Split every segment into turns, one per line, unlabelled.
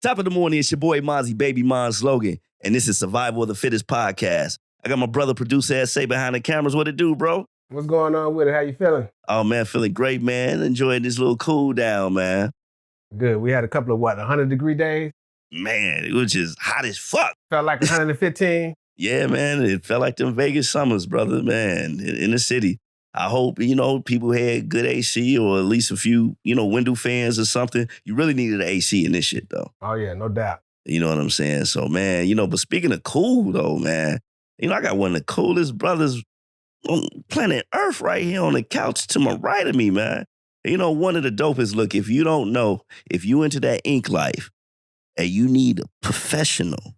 Top of the morning, it's your boy Monzy, baby Monz Logan, and this is Survival of the Fittest podcast. I got my brother, Producer S.A, behind the cameras. What it do, bro?
What's going on with it? How you feeling?
Oh, man, feeling great, man. Enjoying this little cool down, man.
Good. We had a couple of, 100-degree days?
Man, it was just hot as fuck.
Felt like 115?
Yeah, man, it felt like them Vegas summers, brother, man, in the city. I hope, people had good AC or at least a few, window fans or something. You really needed an AC in this shit, though.
Oh, yeah, no doubt.
You know what I'm saying? So, man, but speaking of cool, though, man, I got one of the coolest brothers on planet Earth right here on the couch to my right of me, man. One of the dopest, look, if you don't know, if you into that ink life and you need a professional,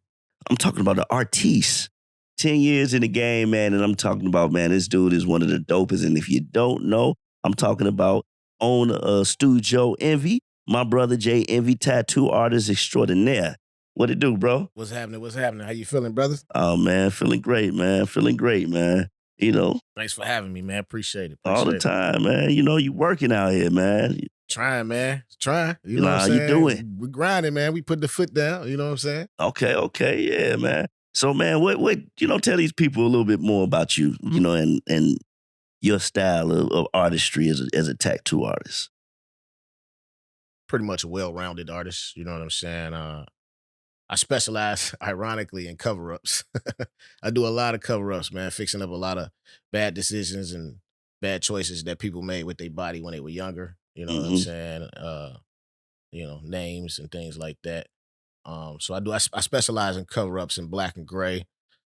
I'm talking about an artiste. 10 years in the game, man, and I'm talking about, man, this dude is one of the dopest. And if you don't know, I'm talking about owner of Studio Envy, my brother Jay Envy, tattoo artist extraordinaire. What it do, bro?
What's happening? What's happening? How you feeling, brothers?
Oh, man, feeling great, man. Feeling great, man.
Thanks for having me, man. Appreciate it.
All the time, man. You working out here, man.
Trying, man. Trying. You know what I'm
saying?
You doing? We grinding, man. We put the foot down. You know what I'm saying?
Okay, yeah, man. So, man, what tell these people a little bit more about you, and your style of artistry as a tattoo artist.
Pretty much a well-rounded artist. You know what I'm saying? I specialize, ironically, in cover-ups. I do a lot of cover-ups, man, fixing up a lot of bad decisions and bad choices that people made with their body when they were younger. You know what I'm saying? Names and things like that. So I specialize in cover-ups in black and gray.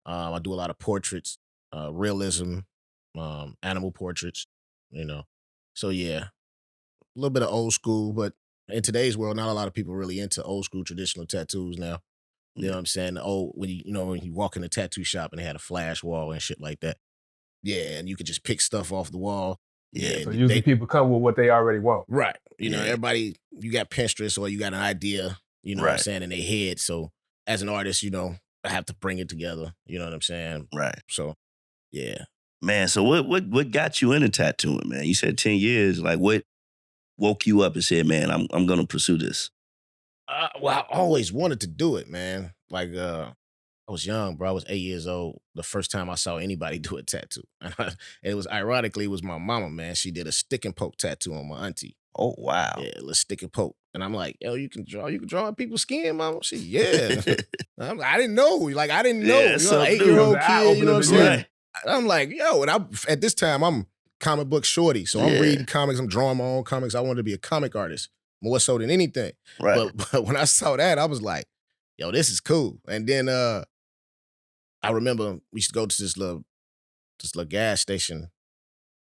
I do a lot of portraits, realism, animal portraits, So yeah, a little bit of old school, but in today's world, not a lot of people really into old school traditional tattoos now. You know what I'm saying? When you walk in a tattoo shop and they had a flash wall and shit like that. Yeah, and you could just pick stuff off the wall.
Yeah.
So usually people come with what they already want.
Right. Everybody, you got Pinterest or you got an idea, what I'm saying, in their head. So as an artist, I have to bring it together. You know what I'm saying?
Right.
So, yeah.
Man, so what got you into tattooing, man? You said 10 years. Like, what woke you up and said, man, I'm going to pursue this?
Well, I always wanted to do it, man. Like, I was young, bro. I was 8 years old the first time I saw anybody do a tattoo. And it was my mama, man. She did a stick and poke tattoo on my auntie.
Oh, wow.
Yeah, let's stick and poke. And I'm like, yo, you can draw on people's skin, mama? She, yeah. I didn't know. Like, I didn't know.
Yeah,
An 8-year-old kid, you know what I'm saying?
Right.
I'm like, yo, and at this time, I'm comic book shorty. So I'm reading comics. I'm drawing my own comics. I wanted to be a comic artist more so than anything.
Right.
But when I saw that, I was like, yo, this is cool. And then I remember we used to go to this little gas station.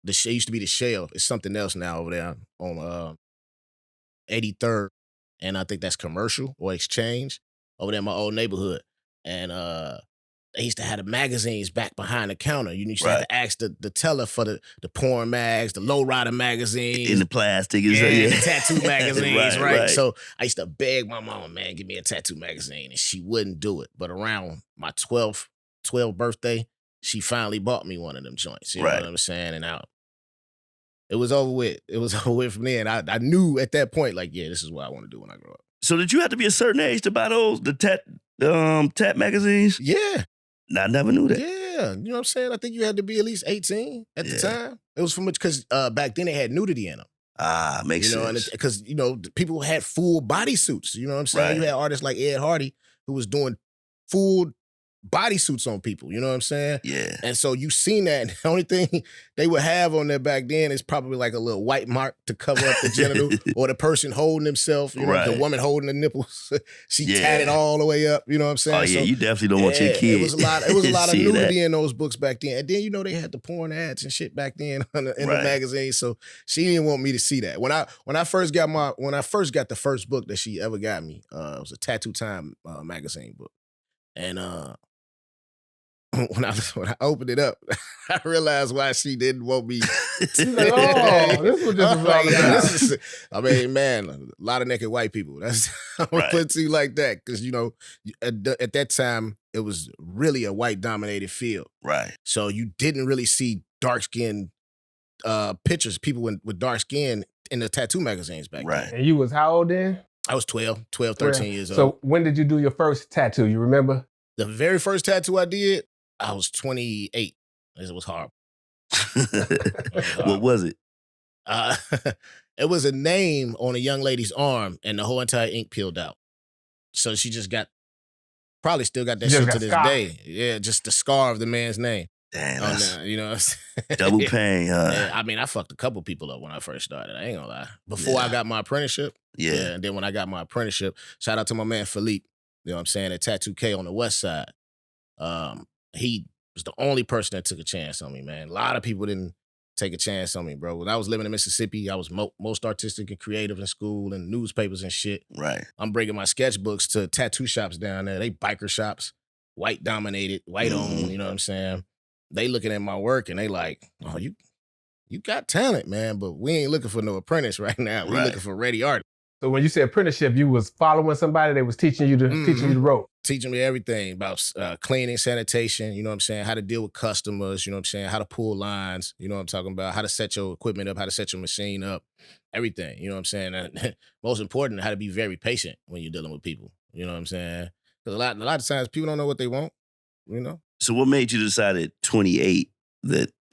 It used to be the Shell. It's something else now over there on 83rd. And I think that's Commercial or Exchange over there in my old neighborhood. And they used to have the magazines back behind the counter. You used to have to ask the teller for the porn mags, the lowrider magazines.
In the plastic.
The tattoo magazines,
right.
So I used to beg my mama, man, give me a tattoo magazine. And she wouldn't do it. But around my 12th birthday, she finally bought me one of them joints. You know what I'm saying? And it was over with. It was over with from there. And I knew at that point, like, yeah, this is what I want to do when I grow up.
So did you have to be a certain age to buy the tat magazines?
Yeah.
I never knew that.
Yeah. You know what I'm saying? I think you had to be at least 18 at the time. It was because back then they had nudity in them.
Ah, makes sense.
Because, people had full bodysuits. You know what I'm saying?
Right.
You had artists like Ed Hardy who was doing full bodysuits on people. You know what I'm saying?
Yeah.
And so you seen that. And the only thing they would have on there back then is probably like a little white mark to cover up the genital or the person holding himself. You know, the woman holding the nipples. She tatted all the way up. You know what I'm saying?
Oh, yeah, so, you definitely don't want your kid.
It was a lot of nudity in those books back then. And then, they had the porn ads and shit back then in the magazine. So she didn't want me to see that. When I first got the first book that she ever got me, it was a Tattoo Time magazine book. And when I opened it up, I realized why she didn't want me.
She's like, oh, this was just about.
I mean, man, a lot of naked white people. That's I'm gonna put it to you like that, because at that time it was really a white dominated field.
Right.
So you didn't really see dark skinned pictures, people with dark skin in the tattoo magazines back then.
And you was how old then?
I was 12, 13 years old.
So when did you do your first tattoo? You remember?
The very first tattoo I did, I was 28. It was horrible.
What was it?
It was a name on a young lady's arm, and the whole entire ink peeled out. So she just probably still got that shit to this day. Yeah, just the scar of the man's name.
Damn,
you know what I'm saying?
double pain, huh?
Yeah, I mean, I fucked a couple people up when I first started. I ain't gonna lie. Before I got my apprenticeship.
Yeah.
And then when I got my apprenticeship, shout out to my man Philippe, you know what I'm saying, at Tattoo K on the west side. He was the only person that took a chance on me, man. A lot of people didn't take a chance on me, bro. When I was living in Mississippi, I was most artistic and creative in school and newspapers and shit.
Right.
I'm bringing my sketchbooks to tattoo shops down there. They biker shops, white dominated, white owned, you know what I'm saying? They looking at my work and they like, oh, you got talent, man, but we ain't looking for no apprentice right now. We looking for ready art.
So when you said apprenticeship, you was following somebody that was teaching you the rope.
Teaching me everything about cleaning, sanitation, you know what I'm saying, how to deal with customers, you know what I'm saying, how to pull lines, you know what I'm talking about, how to set your equipment up, how to set your machine up, everything, you know what I'm saying. And most important, how to be very patient when you're dealing with people, you know what I'm saying? Because a lot of times people don't know what they want, you know.
So what made you decide at 28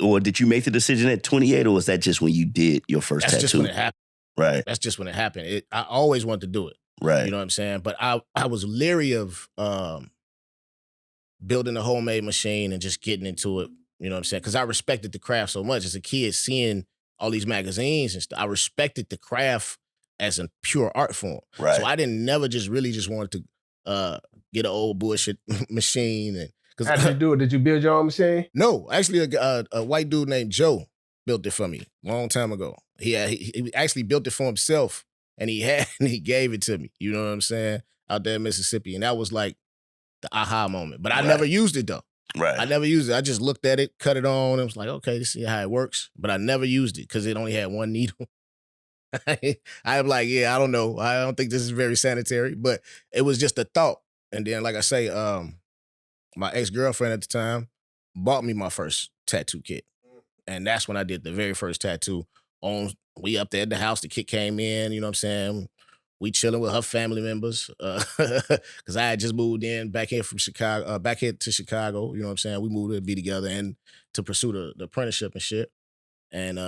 or did you make the decision at 28, or was that just when you did your first tattoo?
That's just when it happened.
Right.
That's just when it happened. I always wanted to do it.
Right.
You know what I'm saying? But I was leery of building a homemade machine and just getting into it. You know what I'm saying? Because I respected the craft so much. As a kid, seeing all these magazines and stuff, I respected the craft as a pure art form.
Right.
So I really just wanted to get an old bullshit machine. And
how did you do it? Did you build your own machine?
No, actually, a white dude named Joe built it for me a long time ago. He actually built it for himself, and he gave it to me. You know what I'm saying? Out there in Mississippi, and that was like the aha moment. But I never used it though.
Right.
I never used it. I just looked at it, cut it on, and was like, okay, let's see how it works. But I never used it because it only had one needle. I'm like, yeah, I don't know. I don't think this is very sanitary, but it was just a thought. And then, like I say, my ex-girlfriend at the time bought me my first tattoo kit. And that's when I did the very first tattoo. We up there at the house, the kid came in, you know what I'm saying? We chilling with her family members. Cause I had just moved in back here from Chicago, back here to Chicago, you know what I'm saying? We moved to be together and to pursue the apprenticeship and shit. And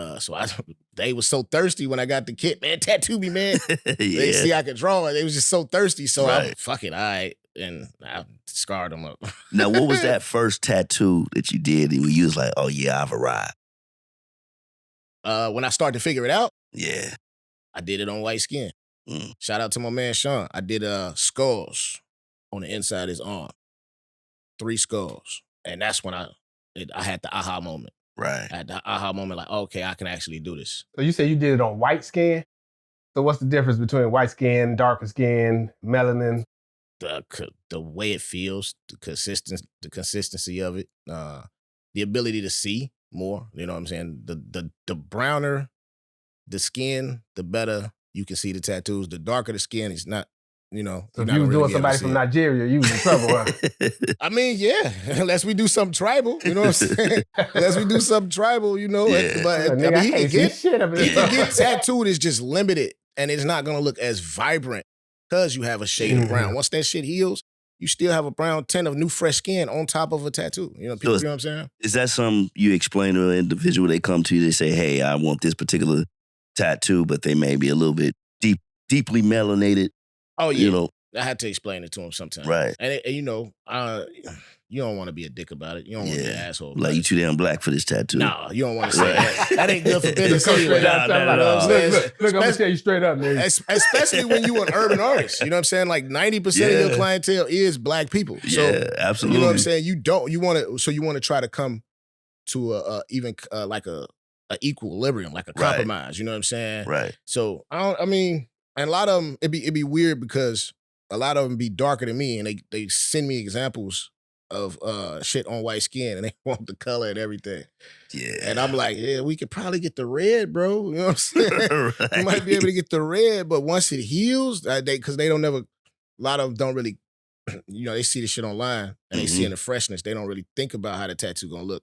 they was so thirsty when I got the kit, man, tattoo me, man. They see I could draw it. They was just so thirsty. So I'm fuck it, all right. And I scarred them up.
Now, what was that first tattoo that you did and you was like, oh yeah, I've arrived?
When I started to figure it out,
I
did it on white skin. Shout out to my man Sean. I did skulls on the inside of his arm. 3 skulls. And that's when I had the aha moment.
Right.
I had the aha moment like, okay, I can actually do this.
So you say you did it on white skin? So what's the difference between white skin, darker skin, melanin?
The way it feels, the consistency of it, the ability to see more, you know what I'm saying? The browner the skin, the better you can see the tattoos. The darker the skin, it's not, you know.
So if you were doing somebody from Nigeria, you was in trouble, huh?
I mean, yeah, unless we do something tribal, you know what I'm saying? Unless we do something tribal, you know.
Yeah.
But
Nigga,
I mean, he can get tattooed, it's just limited, and it's not gonna look as vibrant because you have a shade of brown. Once that shit heals, you still have a brown tint of new fresh skin on top of a tattoo. You know, people, you know what I'm saying?
Is that something you explain to an individual? They come to you, they say, hey, I want this particular tattoo, but they may be a little bit deeply melanated.
Oh, yeah.
You know,
I had to explain it to him sometimes.
Right.
And you know, you don't want to be a dick about it. You don't want to be an asshole.
Like, you too damn black for this tattoo.
No, you don't want to say that. That ain't good for business anyway.
Look, I'm going to tell you straight up, man.
Especially when you an urban artist. You know what I'm saying? Like 90% of your clientele is black people. So,
yeah, absolutely.
You know what I'm saying? You want to try to come to even like a equilibrium, like a compromise. Right. You know what I'm saying?
Right.
So, I mean, and a lot of them, it'd be weird because a lot of them be darker than me, and they send me examples of shit on white skin, and they want the color and everything.
Yeah.
And I'm like, yeah, we could probably get the red, bro. You know what I'm saying?
Right.
You might be able to get the red, but once it heals, because they don't never, a lot of them don't really, you know, they see the shit online and they see in the freshness. They don't really think about how the tattoo gonna look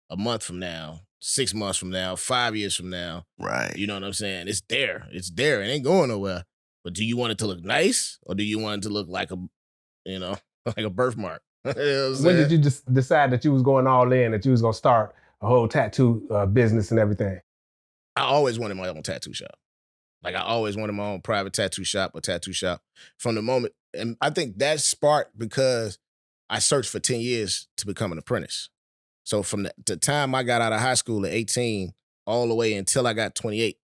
a month from now, 6 months from now, 5 years from now.
Right.
You know what I'm saying? It's there. It's there. It ain't going nowhere. But do you want it to look nice, or do you want it to look like a, like a birthmark? You know what I'm
When did
saying?
you just decide that you was going all in, that you was gonna start a whole tattoo business and everything?
I always wanted my own tattoo shop. Like I always wanted my own private tattoo shop or tattoo shop from the moment. And I think that sparked because I searched for 10 years to become an apprentice. So from the time I got out of high school at 18 all the way until I got 28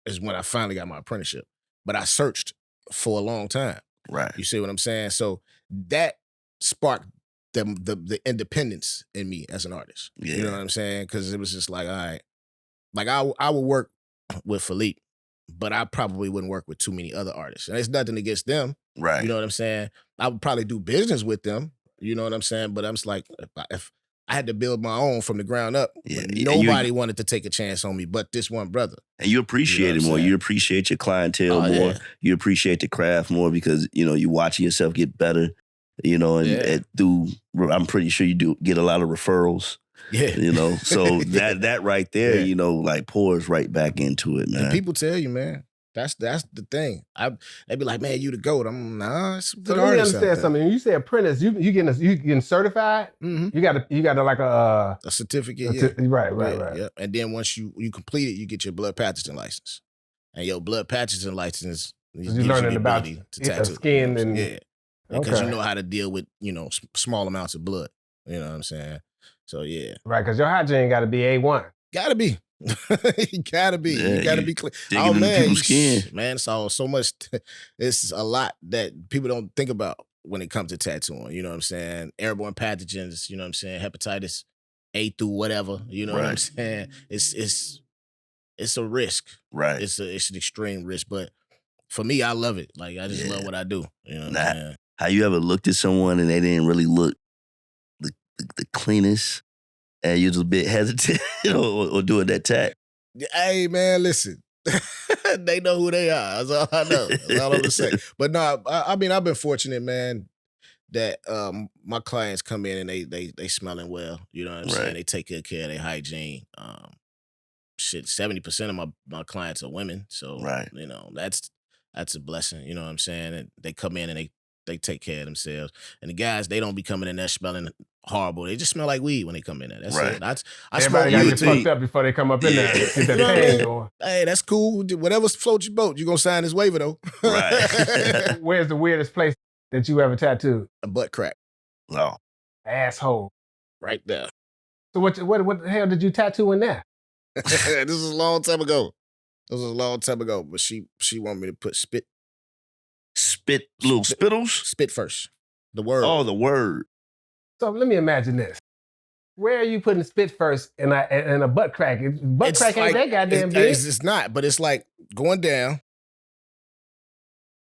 is when I finally got my apprenticeship. But I searched for a long time.
Right.
You see what I'm saying? So that sparked the independence in me as an artist.
Yeah.
You know what I'm saying? Because it was just like, all right, like I would work with Philippe, but I probably wouldn't work with too many other artists. And it's nothing against them.
Right.
You know what I'm saying? I would probably do business with them. You know what I'm saying? But I'm just like, if I had to build my own from the ground up,
Yeah,
but
and
nobody wanted to take a chance on me but this one brother.
And you appreciate it more. You appreciate your clientele more.
Yeah.
You appreciate the craft more because, you watching yourself get better, and I'm pretty sure you do get a lot of referrals.
Yeah.
So that right there, like pours right back into it, man.
And people tell you, man. That's the thing. They be like, man, you the GOAT. I'm nah. It's
So let me understand something. When you say apprentice, you getting certified.
Mm-hmm.
You got like a
certificate.
Right.
Yeah. And then once you complete it, you get your blood pathogen license. And your blood pathogen license,
you're learning about skin and
because you know how to deal with small amounts of blood. You know what I'm saying? So yeah,
right. Because your hygiene got to be A1.
Gotta be. You gotta be.
Yeah,
you gotta be clean.
Digging into people's skin.
Man, it's so much. It's a lot that people don't think about when it comes to tattooing. You know what I'm saying? Airborne pathogens. You know what I'm saying? Hepatitis A through whatever. You know what I'm saying? It's a risk.
Right.
It's an extreme risk. But for me, I love it. Like I just love what I do. You know what I'm saying?
How you ever looked at someone and they didn't really look the cleanest? And you're just a bit hesitant or doing that tat?
Hey, man, listen. They know who they are. That's all I know. That's all I'm going to say. But no, I mean, I've been fortunate, man, that my clients come in and they smelling well. You know what I'm saying? They take good care of their hygiene. 70% of my clients are women. So, that's a blessing. You know what I'm saying? And they come in and they take care of themselves. And the guys, they don't be coming in there smelling horrible. They just smell like weed when they come in there. That's it. I
Everybody got to get fucked up before they come up in there. Get that pain going.
Hey, that's cool. Whatever floats your boat, you're going to sign this waiver, though.
Right.
Where's the weirdest place that you ever tattooed?
A butt crack.
No.
Asshole.
Right there.
So what the hell did you tattoo in there?
This was a long time ago. But she wanted me to put spit.
Little spittles?
Spit first. The word.
Oh, the word.
So let me imagine this. Where are you putting spit first and a butt crack? Butt crack ain't that goddamn big.
It's not, but it's like going down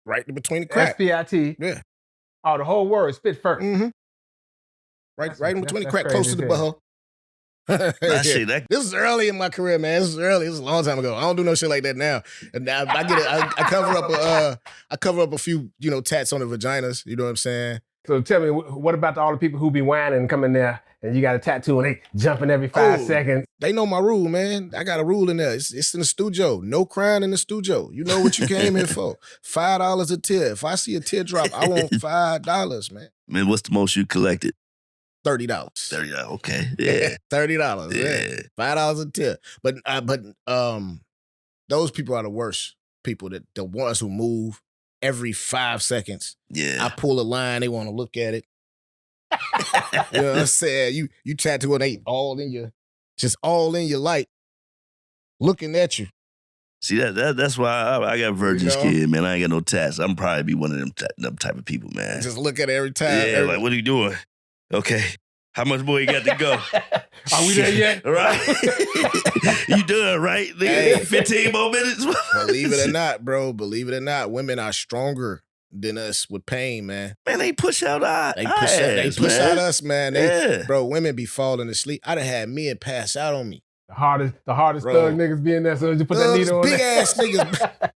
right in between the crack.
SPIT.
Yeah.
Oh, the whole word, spit first.
Mm-hmm. Right in between the crack, close to the butthole. This is early in my career, man. This is a long time ago. I don't do no shit like that now. And I get it. I cover up a few, tats on the vaginas. You know what I'm saying?
So tell me, what about all the people who be whining and come in there and you got a tattoo and they jumping every 5 seconds?
They know my rule, man. I got a rule in there. It's in the studio. No crying in the studio. You know what you came here for. $5 a tear. If I see a teardrop, I want $5, man.
Man, what's the most you collected?
$30.
$30, okay. Yeah.
$30.
Yeah.
$5 a tear. But those people are the worst people, the ones who move every 5 seconds.
Yeah.
I pull a line, they want to look at it. You know what I'm saying? You tattoo it, they all in your light, looking at you.
See, that's why I got virgin skin, man. I ain't got no tats. I'm probably be one of them type of people, man.
Just look at it every time.
Yeah, like, what are you doing? Okay. How much more you got to go?
Are we there yet?
Right. You done, right? Hey. 15 more minutes?
Believe it or not, bro. Believe it or not, women are stronger than us with pain, man.
Man, they push out
They push out us, man. Bro, women be falling asleep. I done had men pass out on me.
The hardest thug niggas be in there, so you put that needle on
big ass niggas.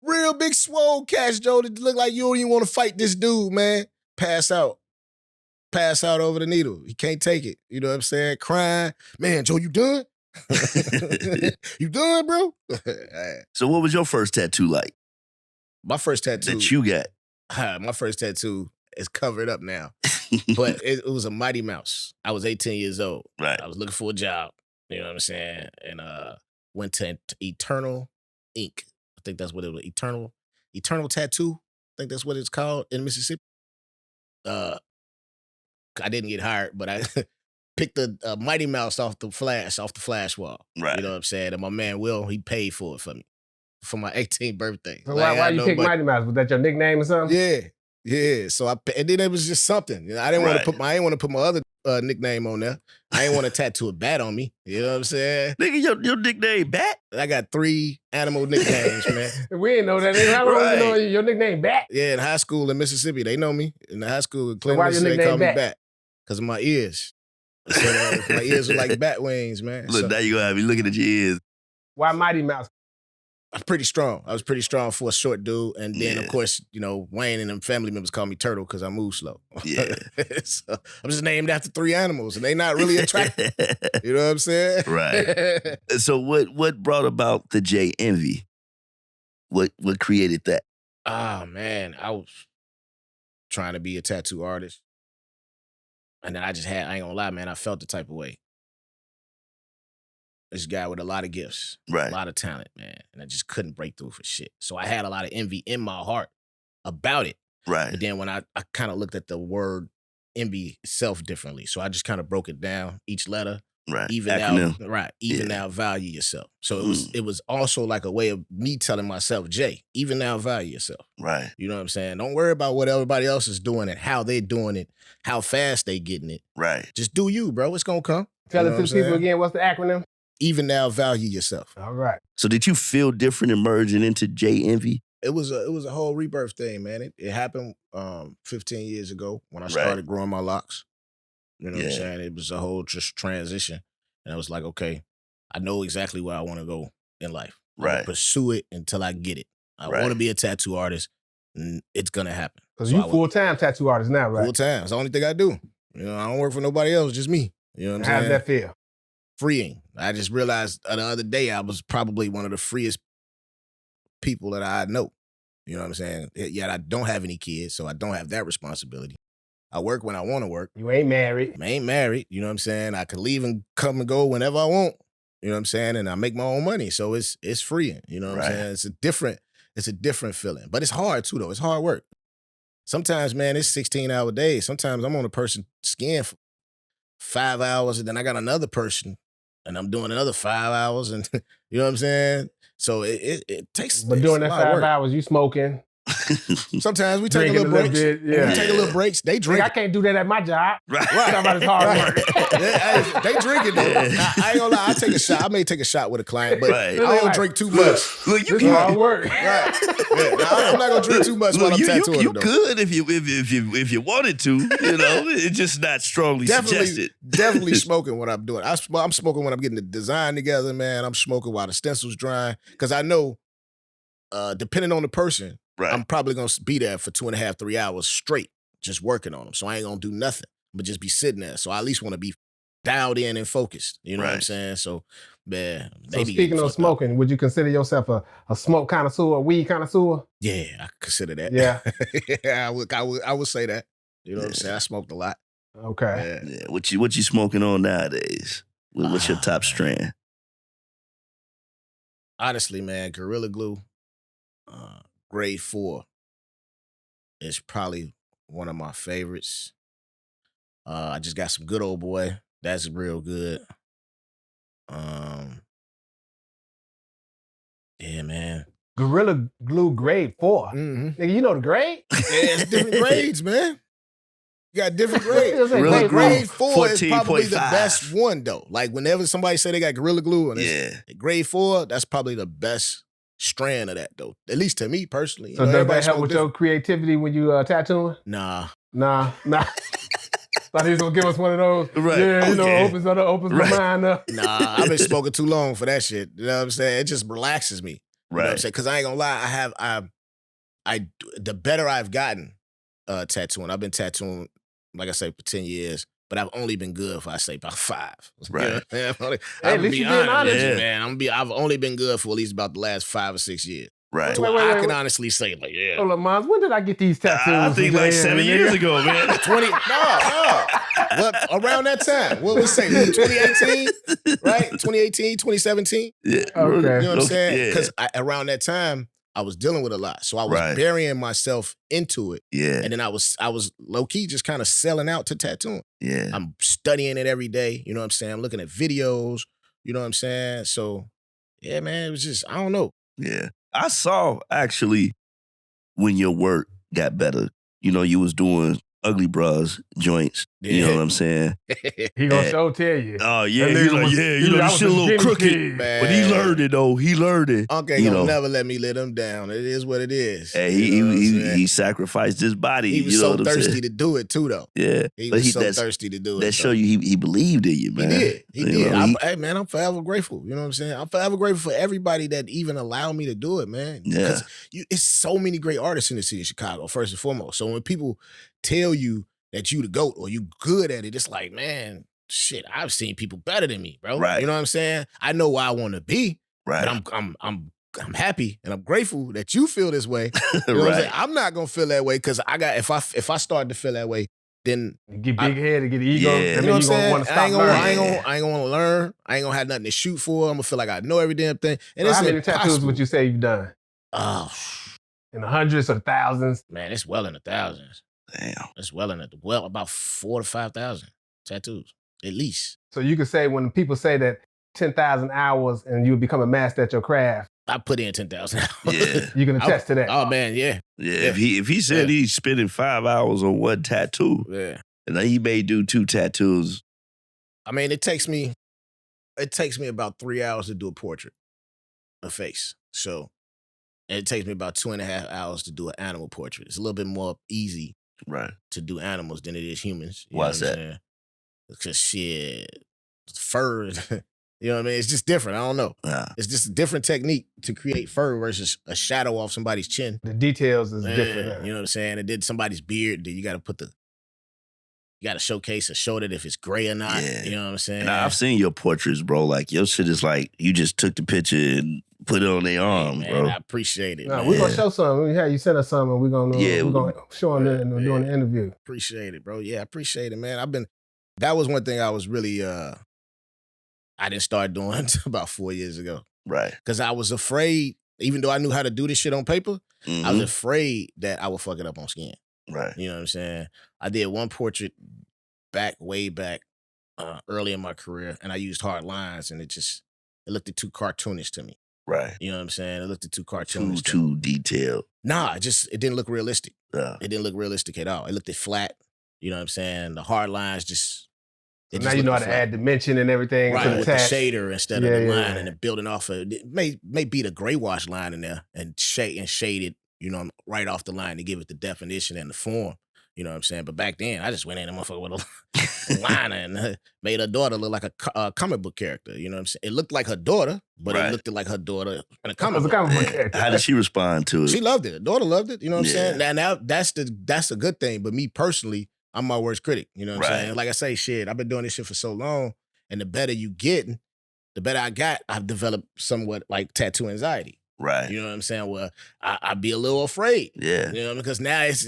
Real big swole cash, Joe, that look like you don't even want to fight this dude, man. Pass out over the needle. He can't take it. You know what I'm saying? Crying. Man, Joe, you done? You done, bro?
So what was your first tattoo like?
My first tattoo
that you got.
my first tattoo is covered up now. But it was a Mighty Mouse. I was 18 years old.
Right.
I was looking for a job. You know what I'm saying? And went to Eternal Ink. I think that's what it was. Eternal Tattoo. I think that's what it's called in Mississippi. I didn't get hired, but I picked a Mighty Mouse off the flash wall.
Right.
You know what I'm saying? And my man Will, he paid for it for me for my 18th birthday.
So why you pick Mighty Mouse? Was that your nickname or something?
Yeah. So and then it was just something. You know, I didn't want to put my other nickname on there. I didn't want to tattoo a bat on me. You know what I'm saying?
Nigga, your nickname Bat?
I got 3 animal nicknames, man.
We didn't know that. How long you know your nickname Bat?
Yeah, in high school in Mississippi, they know me. In the high school in
So why your
Clinton, they call me
nickname
Bat? Because of my ears. So, my ears are like bat wings, man.
Look, now you gonna have me looking at your ears.
Why Mighty Mouse?
I'm pretty strong. I was pretty strong for a short dude. And then, of course, you know, Wayne and them family members call me Turtle because I move slow.
Yeah.
So I'm just named after 3 animals, and they not really attractive. You know what I'm saying?
Right. So what brought about the J Envy? What created that?
Oh, man. I was trying to be a tattoo artist. And then I ain't gonna lie, man, I felt the type of way. This guy with a lot of gifts,
Right.
a lot of talent, man. And I just couldn't break through for shit. So I had a lot of envy in my heart about it.
Right.
But then when I kind of looked at the word envy itself differently. So I just kind of broke it down, each letter.
Right.
Even
Acronym.
now, right. Even now, value yourself. So it was also like a way of me telling myself, Jay, even now, value yourself.
Right.
You know what I'm saying? Don't worry about what everybody else is doing and how they're doing it, how fast they getting it.
Right.
Just do you, bro. It's gonna come.
Tell
You
it
know
to
what
the
I'm
people
saying?
again. What's the acronym?
Even now, value yourself.
All right.
So did you feel different emerging into J Envy?
It was a whole rebirth thing, man. It happened 15 years ago when I started growing my locks. You know what I'm saying? It was a whole just transition. And I was like, okay, I know exactly where I want to go in life. I'm gonna pursue it until I get it. I want to be a tattoo artist, and it's gonna happen.
Because you full-time tattoo artist now, right?
Full-time. It's the only thing I do. You know, I don't work for nobody else, just me. You know what I'm saying?
How does that feel?
Freeing. I just realized the other day I was probably one of the freest people that I know. You know what I'm saying? Yet I don't have any kids, so I don't have that responsibility. I work when I want to work.
You ain't married.
I ain't married. You know what I'm saying? I can leave and come and go whenever I want. You know what I'm saying? And I make my own money, so it's freeing. You know what I'm saying? It's a different feeling, but it's hard too though. It's hard work. Sometimes, man, it's 16-hour days. Sometimes I'm on a person's skin for 5 hours, and then I got another person, and I'm doing another 5 hours, and you know what I'm saying? So it takes.
But during that 5 hours, you smoking.
Sometimes we take a little breaks. We take a little breaks. They drink.
I can't do that at my job.
Right.
Somebody's hard work.
They drinking though. I ain't gonna lie. I take a shot. I may take a shot with a client, but I don't drink too much.
Look, you
This is hard work.
Right. Yeah. Now, I'm not gonna drink too much while I'm tattooing.
You
though.
could if you wanted to. You know, it's just not strongly suggested.
Definitely smoking what I'm doing. I'm smoking when I'm getting the design together, man. I'm smoking while the stencil's drying because I know, depending on the person.
Right.
I'm probably gonna be there for 2.5, 3 hours straight, just working on them. So I ain't gonna do nothing, but just be sitting there. So I at least want to be dialed in and focused. You know what I'm saying? So, man.
So speaking of smoking, would you consider yourself a smoke connoisseur, a weed connoisseur?
Yeah, I consider that.
Yeah.
Yeah, I would say that. You know what I'm saying? I smoked a lot.
Okay.
Yeah. What you smoking on nowadays? What's your top strand?
Honestly, man, Gorilla Glue. Grade 4 is probably one of my favorites. I just got some good old boy. That's real good. Yeah, man.
Gorilla Glue grade 4.
Mm-hmm.
Nigga, you know the grade?
Yeah, it's different grades, man. You got different grades.
Gorilla Glue,
grade 4 is probably
14.5.
the best one, though. Like, whenever somebody say they got Gorilla Glue, and grade 4, that's probably the best strand of that, though. At least to me, personally.
So does that help with your creativity when you tattooing?
Nah.
Thought he was gonna give us one of those.
Right.
Yeah, you know, opens my mind up.
Nah, I've been smoking too long for that shit. You know what I'm saying? It just relaxes me. You know what I'm
Right.
saying? Because I ain't gonna lie, the better I've gotten tattooing. I've been tattooing, like I say, for 10 years, but I've only been good for, I say, about 5.
Right.
You know?
At least you being honest.
man. I've only been good for at least about the last 5 or 6 years.
Right.
So I can honestly say, like, yeah.
Hold on, Monz, when did I get these tattoos?
I think like 7 years ago, man.
20, no. Well, around that time. What was say, 2018, right? 2018, 2017?
Yeah.
Okay.
You know what I'm saying?
Yeah.
Because around that time, I was dealing with a lot. So I was burying myself into it.
Yeah.
And then I was low-key just kind of selling out to tattooing.
Yeah.
I'm studying it every day. You know what I'm saying? I'm looking at videos. You know what I'm saying? So, yeah, man, it was just, I don't know.
Yeah. I saw, actually, when your work got better, you know, you was doing Ugly Bros joints.
Yeah.
You know what I'm saying?
He gonna show tell you.
Oh, yeah. He's like, yeah, you know, the shit a little crooked.
Man.
But he learned it, though. He learned it.
Uncle ain't gonna never let me let him down. It is what it is.
Hey, he sacrificed his body.
He was so thirsty to do it, too, though.
Yeah.
He was so thirsty to do it.
That show you he believed in you, man.
He did. He did.
Know,
Hey, man, I'm forever grateful. You know what I'm saying? I'm forever grateful for everybody that even allowed me to do it, man.
Yeah.
Because it's so many great artists in the city of Chicago, first and foremost. So when people tell you that you the GOAT or you good at it, it's like, man, shit, I've seen people better than me, bro.
Right.
You know what I'm saying? I know where I want to be,
right.
but I'm happy and I'm grateful that you feel this way. You know what I'm saying? I'm not gonna feel that way because if I start to feel that way, then
you get big head and get ego.
Yeah.
You
know what I'm saying?
Want to stop learning.
I ain't gonna want to learn. I ain't gonna have nothing to shoot for. I'm gonna feel like I know every damn thing. And
So
it's
how many
impossible.
tattoos would you say you've done?
Oh,
in the hundreds or thousands?
Man, it's well in the thousands.
Damn.
It's well in about 4,000 to 5,000 tattoos, at least.
So you could say when people say that 10,000 hours and you become a master at your craft.
I put in 10,000 hours.
Yeah.
You can attest to that.
Oh man, yeah.
Yeah. If he said he's spending 5 hours on one tattoo, and then he may do 2 tattoos.
I mean, it takes me about 3 hours to do a portrait, a face. So, and it takes me about 2.5 hours to do an animal portrait. It's a little bit more easy to do animals than it is humans.
Why's that?
Because shit, fur, you know what I mean? It's just different. I don't know. It's just a different technique to create fur versus a shadow off somebody's chin.
The details is different.
You know what I'm saying? And then somebody's beard, then you got to showcase or show that if it's gray or not.
Yeah.
You know what I'm saying?
And I've seen your portraits, bro. Like, your shit is like, you just took the picture and put it on their arm,
man,
bro.
I appreciate it.
No, we're going to show some. You send us some and we're going to show them during the interview.
Appreciate it, bro. Yeah, I appreciate it, man. That was one thing I was really, I didn't start doing until about 4 years ago.
Right.
Because I was afraid, even though I knew how to do this shit on paper, I was afraid that I would fuck it up on skin.
Right.
You know what I'm saying? I did one portrait way back, early in my career, and I used hard lines, and it looked too cartoonish to me.
Right.
You know what I'm saying? It looked too cartoonish.
Too detailed.
Nah, it didn't look realistic.
Yeah.
It didn't look realistic at all. It looked flat. You know what I'm saying? The hard lines just.
So now you know how to add dimension and everything.
Right, with the shader instead of the line, and then building off of it. May be the gray wash line in there and shade it, you know, right off the line to give it the definition and the form. You know what I'm saying? But back then, I just went in and motherfucker with a liner and made her daughter look like a comic book character. You know what I'm saying? It looked like her daughter, but it looked like her daughter in a comic book
character.
How did she respond to it?
She loved it. Her daughter loved it. You know what I'm saying? Now that's a good thing. But me personally, I'm my worst critic. You know what I'm saying? Like I say, shit, I've been doing this shit for so long, and the better you get, the better I got, I've developed somewhat like tattoo anxiety.
Right.
You know what I'm saying? Well, I'd be a little afraid.
Yeah.
You know, because now it's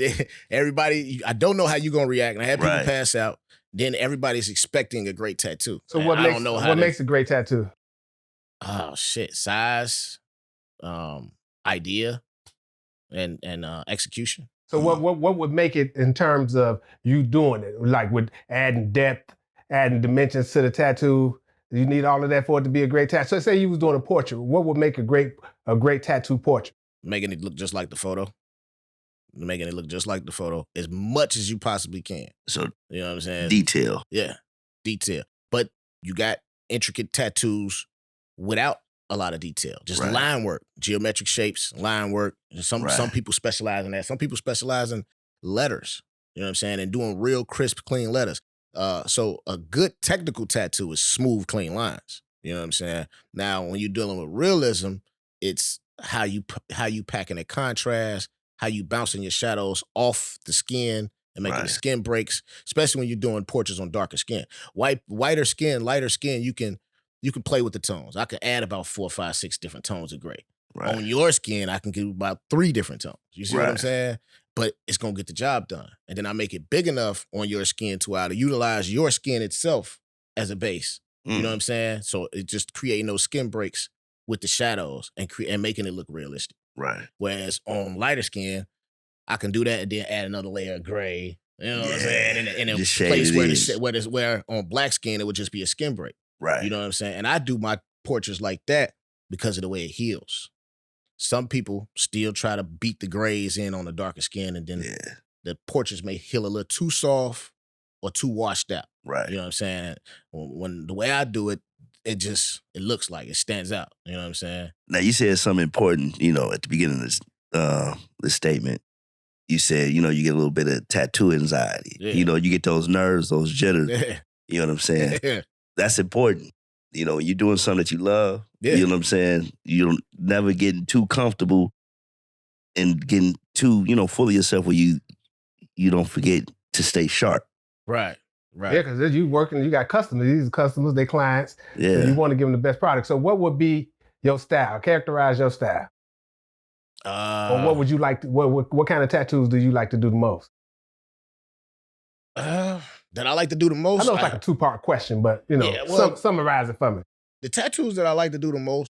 everybody, I don't know how you're going to react. And I had people pass out. Then everybody's expecting a great tattoo.
So what makes a great tattoo?
Oh, shit. Size, idea, and execution.
So what would make it in terms of you doing it? Like with adding depth, adding dimensions to the tattoo? You need all of that for it to be a great tattoo. So say you was doing a portrait. What would make a great tattoo portrait?
Making it look just like the photo. Making it look just like the photo as much as you possibly can.
So,
you know what I'm saying?
Detail.
Yeah, detail. But you got intricate tattoos without a lot of detail. Just line work, geometric shapes, line work. Some people specialize in that. Some people specialize in letters. You know what I'm saying? And doing real crisp, clean letters. So a good technical tattoo is smooth, clean lines. You know what I'm saying? Now, when you're dealing with realism, it's how you packing a contrast, how you bouncing your shadows off the skin and making the skin breaks, especially when you're doing portraits on darker skin. Whiter skin, lighter skin, you can play with the tones. I can add about 4, 5, 6 different tones of gray.
Right.
On your skin, I can do about 3 different tones. You see what I'm
Right.
saying? But it's gonna get the job done. And then I make it big enough on your skin to utilize your skin itself as a base. You know what I'm saying? So it's just creating those skin breaks with the shadows and making it look realistic.
Right.
Whereas on lighter skin, I can do that and then add another layer of gray. You know what I'm saying? In a
Just shade
place
it in.
where on black skin it would just be a skin break.
Right.
You know what I'm saying? And I do my portraits like that because of the way it heals. Some people still try to beat the grays in on the darker skin, and then the portraits may heal a little too soft or too washed out.
Right.
You know what I'm saying? When the way I do it, it looks like it stands out. You know what I'm saying?
Now you said something important, at the beginning of this statement. You said, you get a little bit of tattoo anxiety.
Yeah.
You get those nerves, those jitters.
Yeah.
You know what I'm saying?
Yeah.
That's important. You're doing something that you love.
Yeah.
You know what I'm saying? You're never getting too comfortable and getting too, full of yourself where you don't forget to stay sharp.
Right. Right.
Yeah, because you working, you got customers. These are customers, they clients.
Yeah.
So you want to give them the best product. So what would be your style? Characterize your style. Or what would you like to, what kind of tattoos do you like to do the most?
That I like to do the most?
I know it's like a 2-part question, but summarize it for me.
The tattoos that I like to do the most,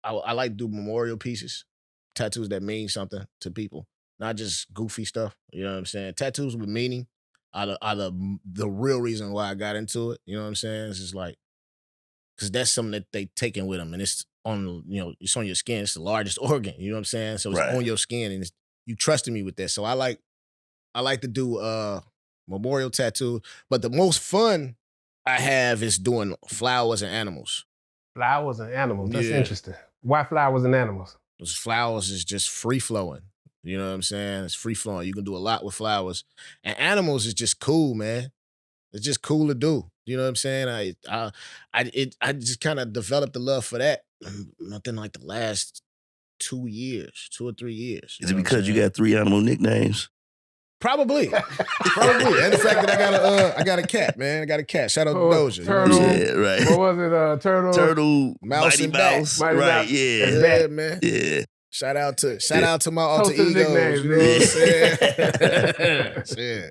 I like to do memorial pieces, tattoos that mean something to people, not just goofy stuff. You know what I'm saying? Tattoos with meaning are the real reason why I got into it. You know what I'm saying? It's just like, because that's something that they taking with them, and it's on, it's on your skin. It's the largest organ. You know what I'm saying? So it's on your skin, and you trusted me with that. So I like to do memorial tattoo, but the most fun I have is doing flowers and animals.
Flowers and animals. That's interesting. Why flowers and animals?
Because flowers is just free flowing. You know what I'm saying? It's free flowing. You can do a lot with flowers, and animals is just cool, man. It's just cool to do. You know what I'm saying? I just kind of developed the love for that. Nothing like the last 2 or 3 years.
Is it because you got 3 animal nicknames?
Probably. And the fact that I got a cat, man. I got a cat. Shout out to Doja.
Turtle.
Yeah, right.
What was it?
Turtle,
Mouse,
Mighty
and
Mouse.
Bat.
Right,
Yeah, man.
Yeah.
Shout out to my alter
Toast to the
egos.
nicknames,
You know what I'm saying?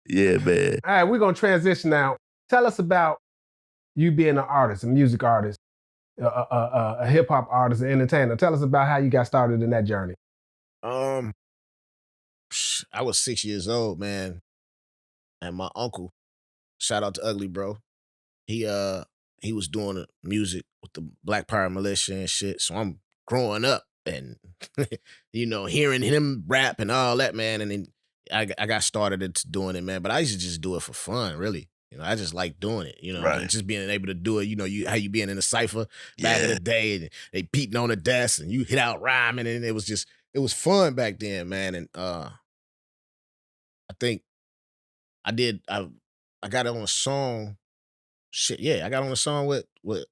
Yeah, man.
All right, we're going to transition now. Tell us about you being an artist, a music artist, a hip-hop artist, an entertainer. Tell us about how you got started in that journey.
I was 6 years old, man. And my uncle, shout out to Ugly Bro, he was doing music with the Black Power Militia and shit. So I'm growing up and, hearing him rap and all that, man. And then I got started into doing it, man. But I used to just do it for fun, really. I just like doing it,
Right.
and just being able to do it. How you being in a cypher back in the day, and they beating on the desk, and you hit out rhyming, and it was fun back then, man. And I think I got on a song. Shit, yeah, I got on a song with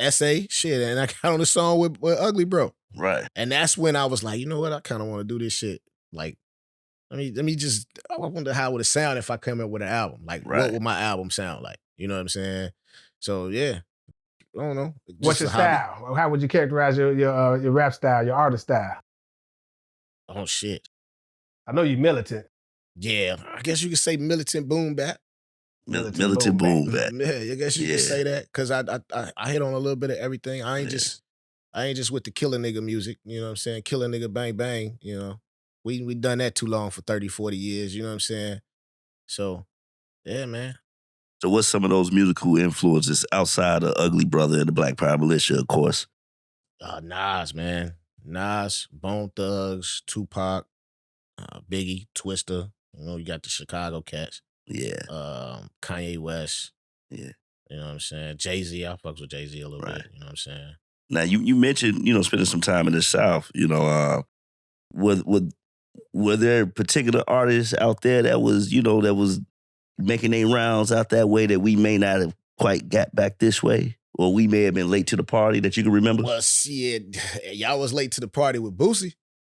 S.A. Shit, and I got on a song with Ugly Bro.
Right.
And that's when I was like, you know what? I kind of want to do this shit. Like, let me just, I wonder how would it sound if I come up with an album? Like, what would my album sound like? You know what I'm saying? So, yeah. I don't know.
What's your style? How would you characterize your rap style, your artist style?
Oh, shit.
I know you're militant.
Yeah. I guess you could say militant boom bap.
Militant boom bap.
Yeah, I guess you could say that. Because I hit on a little bit of everything. I ain't just with the killer nigga music. You know what I'm saying? Killer nigga bang bang, We done that too long for 30, 40 years, you know what I'm saying? So, yeah, man.
So what's some of those musical influences outside of Ugly Brother and the Black Power Militia, of course?
Nas, man. Nas, Bone Thugs, Tupac, Biggie, Twista. You got the Chicago cats.
Yeah.
Kanye West.
Yeah.
You know what I'm saying? Jay-Z, I fucks with Jay-Z a little bit, you know what I'm saying?
Now, you mentioned, spending some time in the South, were there particular artists out there that was making their rounds out that way that we may not have quite got back this way? Or we may have been late to the party that you can remember?
Well, shit, y'all was late to the party with Boosie,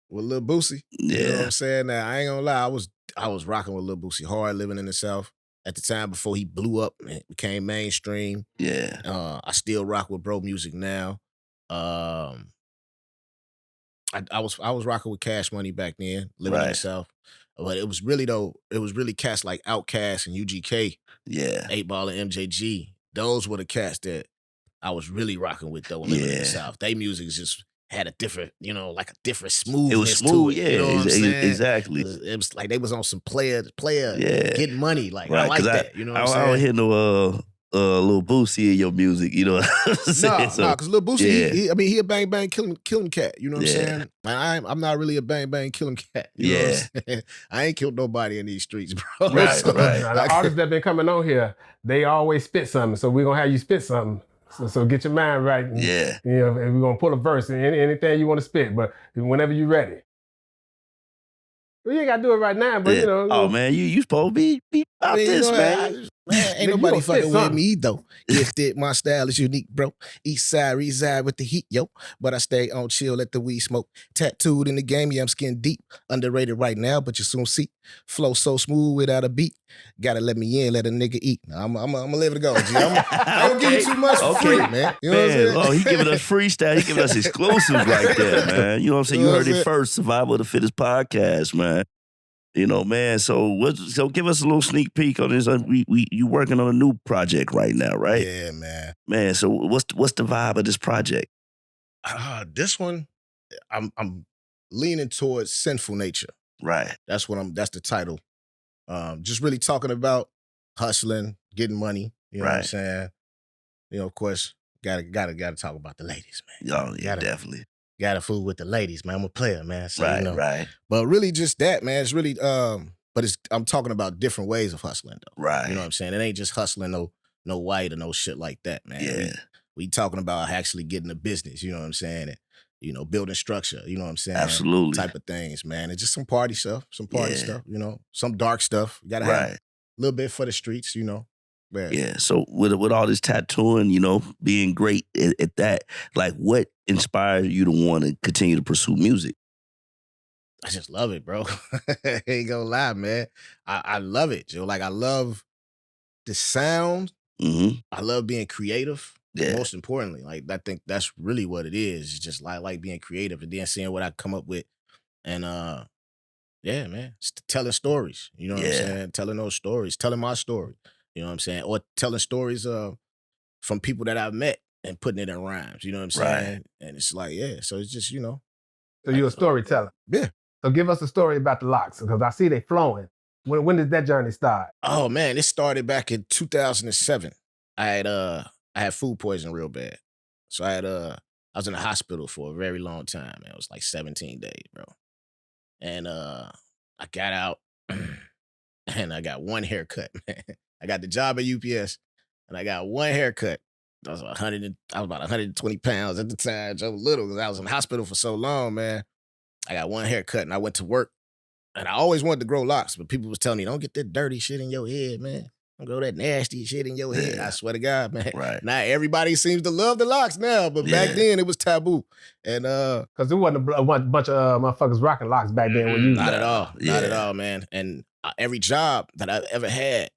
with Lil Boosie.
Yeah.
You know what I'm saying? Now, I ain't gonna lie, I was rocking with Lil Boosie hard, living in the South at the time before he blew up and became mainstream.
Yeah.
I still rock with bro music now. I was rocking with Cash Money back then, living in the
Right.
South. But it was really cats like Outkast and UGK,
Yeah.
8 Ball and MJG. Those were the cats that I was really rocking with though when living in the
Yeah.
South. They music just had a different, like a different
It
smoothness
was smooth,
to it.
yeah,
You know what I'm saying?
exactly.
It was like they was on some player
Yeah.
getting money. Like I
Right,
like
'cause
that. You know what I'm
I don't
saying?
hear no little Boosie in your music, you know what I'm saying?
Nah, because Lil Boosie,
yeah.
he a bang bang killing cat. You know what I'm
Yeah.
saying? I'm not really a bang bang killing cat. You know what I'm saying? I ain't killed nobody in these streets, bro.
Right,
So,
right.
Now, the artists that been coming on here, they always spit something. So we're gonna have you spit something. So get your mind right. And,
Yeah.
and we're gonna pull a verse and anything you want to spit, but whenever you're ready. Well, you ain't gotta do it right now, but
Yeah. Oh man, you supposed to be
I
about
mean,
this, man.
ain't
Nigga, you
nobody
gonna spit
fucking with
something.
me though. Gifted, my style is unique, bro. East side reside with the heat, yo. But I stay on chill, let the weed smoke. Tattooed in the game, yeah, I'm skin deep. Underrated right now, but you soon see. Flow so smooth without a beat. Gotta let me in, let a nigga eat. Now, I'm gonna live it go, G. I don't give you too much for free, man. You know what I'm saying?
Oh, he giving us freestyle. He giving us exclusives like that, man. You know what I'm saying? You heard it first. Survival of the Fittest podcast, man. You know, man. So give us a little sneak peek on this. You working on a new project right now, right?
Yeah, man.
Man, so what's the vibe of this project?
This one, I'm leaning towards sinful nature.
Right.
That's the title. Just really talking about hustling, getting money. You know what I'm
Right.
saying? Of course, gotta talk about the ladies, man.
Oh, yeah, definitely.
Gotta fool with the ladies, man. I'm a player, man. So,
Right.
But really just that, man. It's really I'm talking about different ways of hustling though.
Right.
You know what I'm saying? It ain't just hustling no white or no shit like that, man.
Yeah.
We talking about actually getting a business, you know what I'm saying? And, building structure, you know what I'm saying?
Absolutely.
Type of things, man. And just some party stuff, some dark stuff. You gotta have a little bit for the streets, Man.
Yeah. So with all this tattooing, being great at that, like what inspired you to want to continue to pursue music?
I just love it, bro. I ain't gonna lie, man. I love it, Joe. Like I love the sound.
Mm-hmm.
I love being creative.
Yeah.
Most importantly, like I think that's really what it is. It's just like being creative and then seeing what I come up with. And yeah, man. Telling stories. You know what I'm saying? Telling those stories, telling my story. You know what I'm saying? Or telling stories from people that I've met and putting it in rhymes. You know what I'm saying?
Right.
And it's like, yeah. So it's just,
So you're a storyteller.
Yeah.
So give us a story about the locks, because I see they flowing. When did that journey start?
Oh man, it started back in 2007. I had food poisoning real bad. So I was in the hospital for a very long time, man. It was like 17 days, bro. And I got out and I got one haircut, man. I got the job at UPS and I got one haircut. I was about 120 pounds at the time, so little, because I was in the hospital for so long, man. I got one haircut and I went to work. And I always wanted to grow locks, but people was telling me, don't get that dirty shit in your head, man. Don't grow that nasty shit in your head.
Yeah.
I swear to God, man.
Right.
Now everybody seems to love the locks now, but back then it was taboo. And
because there wasn't a bunch of motherfuckers rocking locks back then when you
not at all. Not at all, man. And every job that I've ever had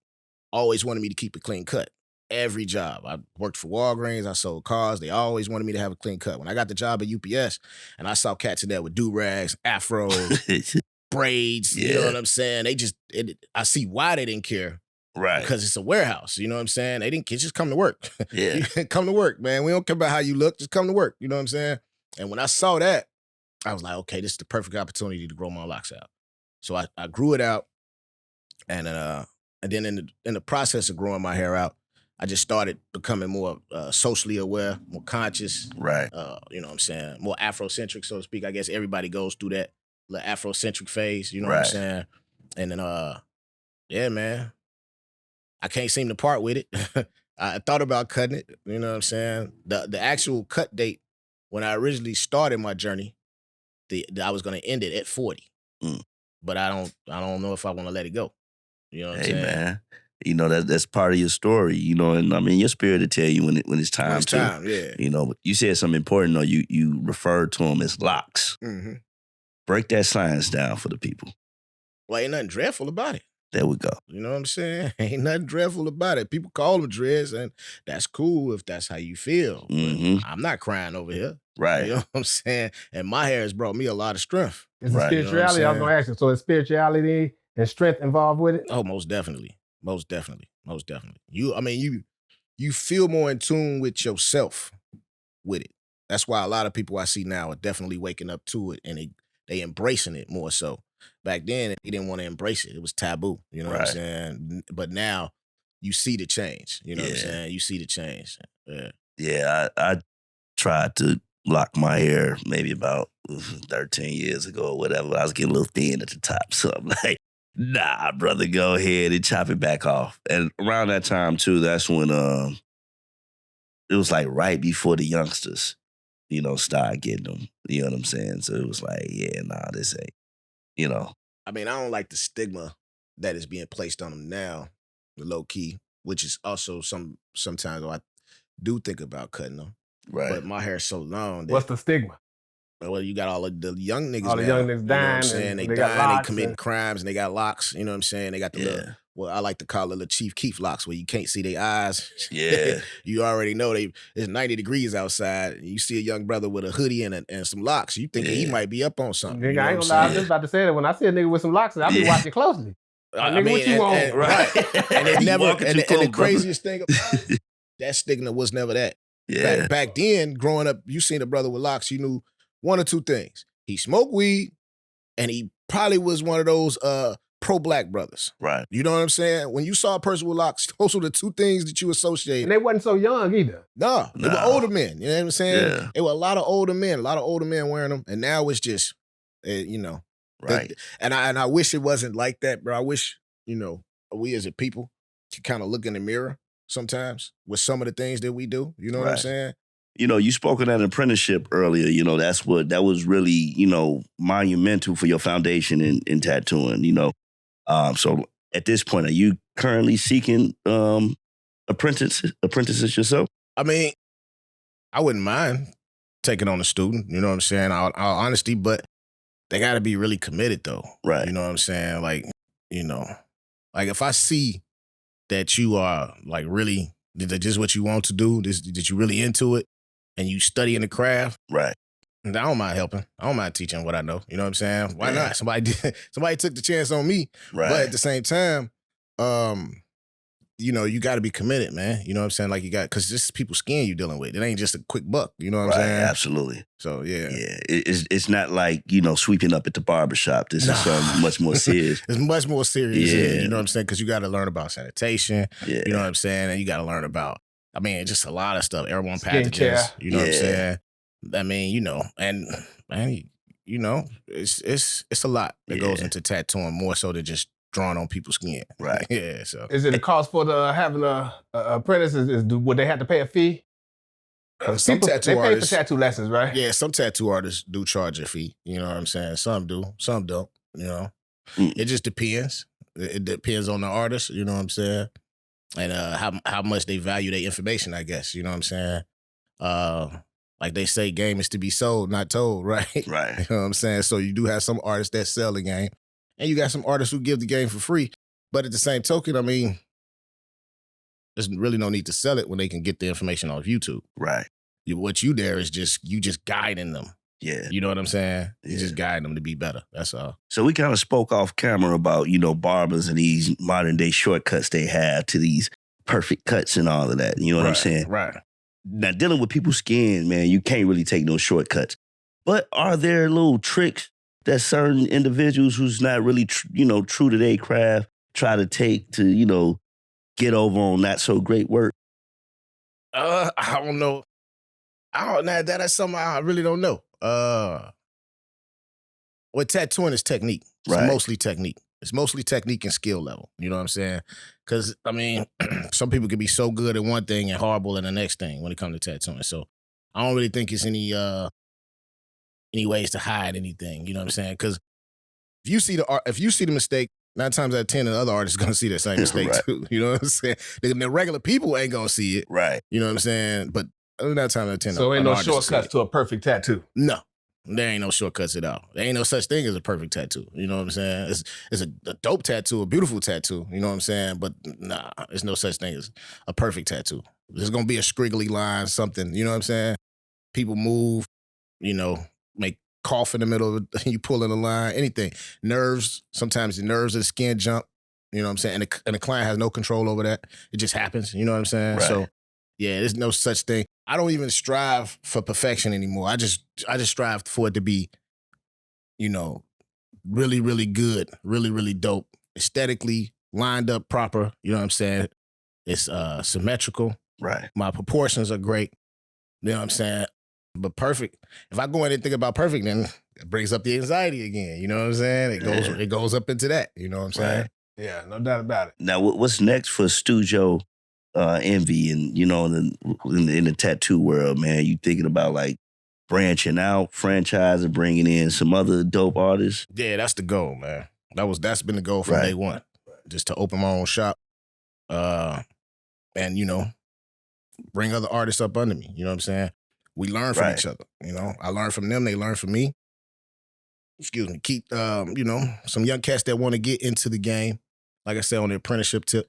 always wanted me to keep a clean cut. Every job. I worked for Walgreens. I sold cars. They always wanted me to have a clean cut. When I got the job at UPS and I saw cats in there with do-rags, afros, braids, you know what I'm saying? I see why they didn't care.
Right.
Because it's a warehouse, you know what I'm saying? They didn't care, just come to work.
Yeah.
Come to work, man. We don't care about how you look, just come to work, you know what I'm saying? And when I saw that, I was like, okay, this is the perfect opportunity to grow my locks out. So I grew it out, and then in the process of growing my hair out, I just started becoming more socially aware, more conscious.
Right.
You know what I'm saying? More Afrocentric, so to speak. I guess everybody goes through that little Afrocentric phase, you know what I'm saying? And then, yeah, man, I can't seem to part with it. I thought about cutting it, you know what I'm saying? The actual cut date, when I originally started my journey, I was going to end it at 40.
Mm.
But I don't know if I want to let it go. You know what I'm saying?
Man. That's part of your story, and I mean your spirit to tell you when it's time
When it's
to.
time, yeah.
But you said something important though. You referred to them as locks.
Mm-hmm.
Break that science down for the people.
Well, ain't nothing dreadful about it.
There we go.
You know what I'm saying? Ain't nothing dreadful about it. People call them dreads, and that's cool if that's how you feel.
Mm-hmm.
But I'm not crying over here.
Right.
You know what I'm saying? And my hair has brought me a lot of strength.
Is the
Right, you know
what I'm
spirituality? I was
saying?
gonna ask you. So is spirituality and strength involved with it?
Oh, most definitely. Most definitely. Most definitely. You feel more in tune with yourself with it. That's why a lot of people I see now are definitely waking up to it, and they embracing it more so. Back then, they didn't want to embrace it. It was taboo. You know what I'm
Right.
saying? But now you see the change. You know what I'm
Yeah.
saying? You see the change. Yeah.
Yeah, I tried to lock my hair maybe about 13 years ago or whatever. I was getting a little thin at the top. So I'm like, nah, brother, go ahead and chop it back off. And around that time, too, that's when it was like right before the youngsters, you know, started getting them. You know what I'm saying? So it was like, yeah, nah, this ain't, you know.
I mean, I don't like the stigma that is being placed on them now, low key, which is also sometimes I do think about cutting them.
Right.
But my hair's so long that
What's the stigma?
well, you got all of the young niggas
All the
now.
young niggas
You know what I'm
dying,
saying?
and
They
they got
dying, they
locks
committing
and-
crimes, and they got locks. You know what I'm saying? They got the little, well, I like to call it the Chief Keef locks, where you can't see their eyes.
Yeah.
You already know it's 90 degrees outside, and you see a young brother with a hoodie and some locks. You think he
Yeah.
might be up on something.
Nigga,
You know
I ain't
what
gonna lie. I
I'm
was
saying?
just about to say that when I see a nigga with some locks, I'll be
Yeah.
watching closely. Nigga, what you
and-
want?
and-
Right.
And it
You
never,
walking
and
too
the
close, brother.
craziest thing about it, that stigma was never that.
Yeah.
Back then, growing up, you seen a brother with locks, you knew one or two things. He smoked weed, and he probably was one of those pro-black brothers.
Right.
You know what I'm saying? When you saw a person with locks, those were the two things that you
And
associated.
they wasn't so young either.
Nah, they were
Nah.
older men. You know what I'm saying?
Yeah.
It were a lot of older men wearing them, and now it's just, you know.
Right.
And I wish it wasn't like that, bro. I wish, you know, we as a people could kind of look in the mirror sometimes with some of the things that we do. You know what I'm
Right.
saying?
You know, you spoke of that apprenticeship earlier. You know, that was really, you know, monumental for your foundation in tattooing, you know. So at this point, are you currently seeking apprentices yourself?
I mean, I wouldn't mind taking on a student, you know what I'm saying? All honesty, but they got to be really committed though.
Right.
You know what I'm saying? Like, you know, like if I see that you are like really, that just what you want to do, that you really into it, and you studying the craft,
Right.
I don't mind helping. I don't mind teaching what I know. You know what I'm saying? Why
Yeah.
not? Somebody took the chance on me.
Right.
But at the same time, you know, you got to be committed, man. You know what I'm saying? Like you got, because this is people's skin you dealing with. It ain't just a quick buck. You know what I'm
Right.
saying?
Absolutely.
So yeah.
Yeah. It's not like, you know, sweeping up at the barbershop. This is something much more serious.
It's much more serious.
Yeah.
You know what I'm saying? Because you got to learn about sanitation.
Yeah.
You know what I'm saying? And you got to learn about, I mean, just a lot of stuff. Airborne
Skincare.
pathogens. You know what I'm
Yeah.
saying? I mean, you know, and you know, it's a lot that goes
Yeah.
into tattooing more so than just drawing on people's skin.
Right.
Yeah. So
Is it a cost for having a apprentice? Would they have to pay a fee? 'Cause
some
people,
tattoo
they pay
artists,
for tattoo lessons, right?
yeah, some tattoo artists do charge a fee. You know what I'm saying? Some do, some don't. You know,
Mm.
it just depends. It depends on the artist. You know what I'm saying? And how much they value their information. I guess you know what I'm saying. Like they say, game is to be sold, not told, right?
Right.
You know what I'm saying? So you do have some artists that sell the game, and you got some artists who give the game for free. But at the same token, I mean, there's really no need to sell it when they can get the information off YouTube.
Right.
What you there is just guiding them.
Yeah.
You know what I'm saying? You
Yeah.
just guiding them to be better. That's all.
So we kind of spoke off camera about, you know, barbers and these modern day shortcuts they have to these perfect cuts and all of that. You know what I'm saying?
Right.
Now, dealing with people's skin, man, you can't really take no shortcuts. But are there little tricks that certain individuals who's not really, you know, true to their craft try to take to, you know, get over on not so great work?
I don't know. That's something I really don't know. What tattooing is technique. It's
Right.
mostly technique. It's mostly technique and skill level. You know what I'm saying? Because, I mean, some people can be so good at one thing and horrible in the next thing when it comes to tattooing. So I don't really think it's any ways to hide anything. You know what I'm saying? Because if you see the mistake, 9 times out of 10, the other artist is going to see that same mistake
Right.
too. You know what I'm saying? The regular people ain't going to see it.
Right.
You know what I'm saying? But 9 times out of 10,
So ain't
an
no
artist will see
shortcuts
it.
to a perfect tattoo.
No. There ain't no shortcuts at all. There ain't no such thing as a perfect tattoo. You know what I'm saying? It's a dope tattoo, a beautiful tattoo. You know what I'm saying? But nah, there's no such thing as a perfect tattoo. There's gonna be a scriggly line, something. You know what I'm saying? People move, make cough in the middle of it, you pull in a line, anything. Nerves, sometimes the nerves of the skin jump, you know what I'm saying? And the client has no control over that. It just happens, you know what I'm saying?
Right.
So yeah, there's no such thing. I don't even strive for perfection anymore. I just strive for it to be, really, really good, really, really dope, aesthetically lined up proper, you know what I'm saying? It's symmetrical.
Right.
My proportions are great. You know what I'm saying? But perfect. If I go in and think about perfect, then it brings up the anxiety again. You know what I'm saying? It goes up into that. You know what I'm saying?
Right.
Yeah, no doubt about it.
Now, what's next for Studio Envy and, in the tattoo world, man? You thinking about like branching out, franchising, bringing in some other dope artists?
Yeah, that's the goal, man. That's been the goal from day one. Just to open my own shop. And, bring other artists up under me. You know what I'm saying? We learn from each other. I learn from them. They learn from me. Excuse me. Keep, some young cats that want to get into the game, like I said, on the apprenticeship tip,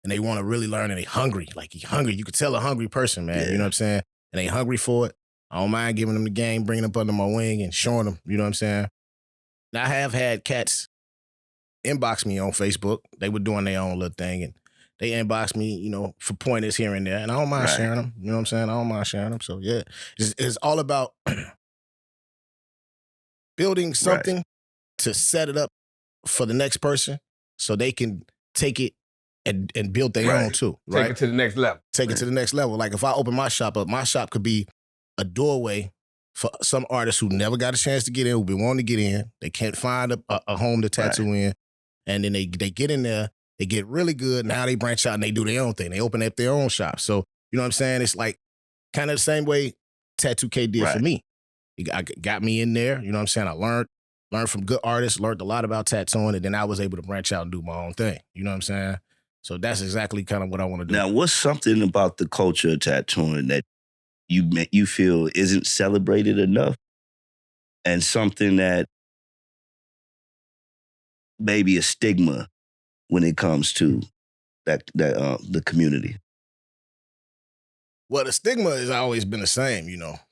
and they want to really learn and they hungry. Like, you hungry. You could tell a hungry person, man. Yeah. You know what I'm saying? And they hungry for it. I don't mind giving them the game, bringing them up under my wing and showing them, you know what I'm saying? Now, I have had cats inbox me on Facebook. They were doing their own little thing, and they inbox me, for pointers here and there, and I don't mind sharing them. You know what I'm saying? I don't mind sharing them. So, yeah, it's all about building something to set it up for the next person so they can take it and build their own too, right?
Take it to the next level.
Take it to the next level. Like, if I open my shop up, my shop could be a doorway for some artists who never got a chance to get in, who've been wanting to get in. They can't find a home to tattoo in. And then they get in there. They get really good. Now they branch out and they do their own thing. They open up their own shop. So, you know what I'm saying? It's like kind of the same way Tattoo K did for me. He got me in there. You know what I'm saying? I learned from good artists, learned a lot about tattooing, and then I was able to branch out and do my own thing. You know what I'm saying? So that's exactly kind of what I want to do.
Now, what's something about the culture of tattooing that you feel isn't celebrated enough, and something that maybe a stigma when it comes to the community?
Well, the stigma has always been the same,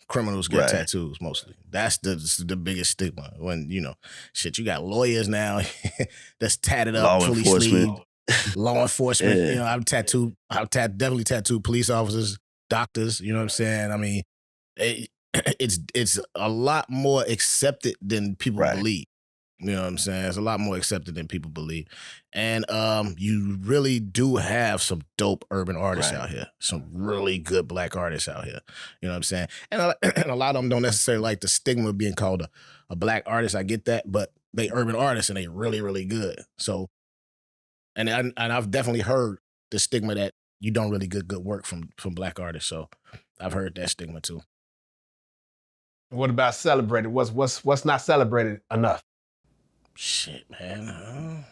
Criminals get tattoos mostly. That's the biggest stigma. When, shit, you got lawyers now that's tatted up, fully sleeved. Law enforcement. I've definitely tattooed police officers, doctors, you know what I'm saying? I mean, it's a lot more accepted than people believe. You know what I'm saying? It's a lot more accepted than people believe. And you really do have some dope urban artists out here. Some really good black artists out here. You know what I'm saying? And a lot of them don't necessarily like the stigma of being called a black artist. I get that. But they urban artists and they really, really good. So, and I've definitely heard the stigma that you don't really get good work from black artists. So I've heard that stigma too.
What about celebrated? What's not celebrated enough?
Shit, man.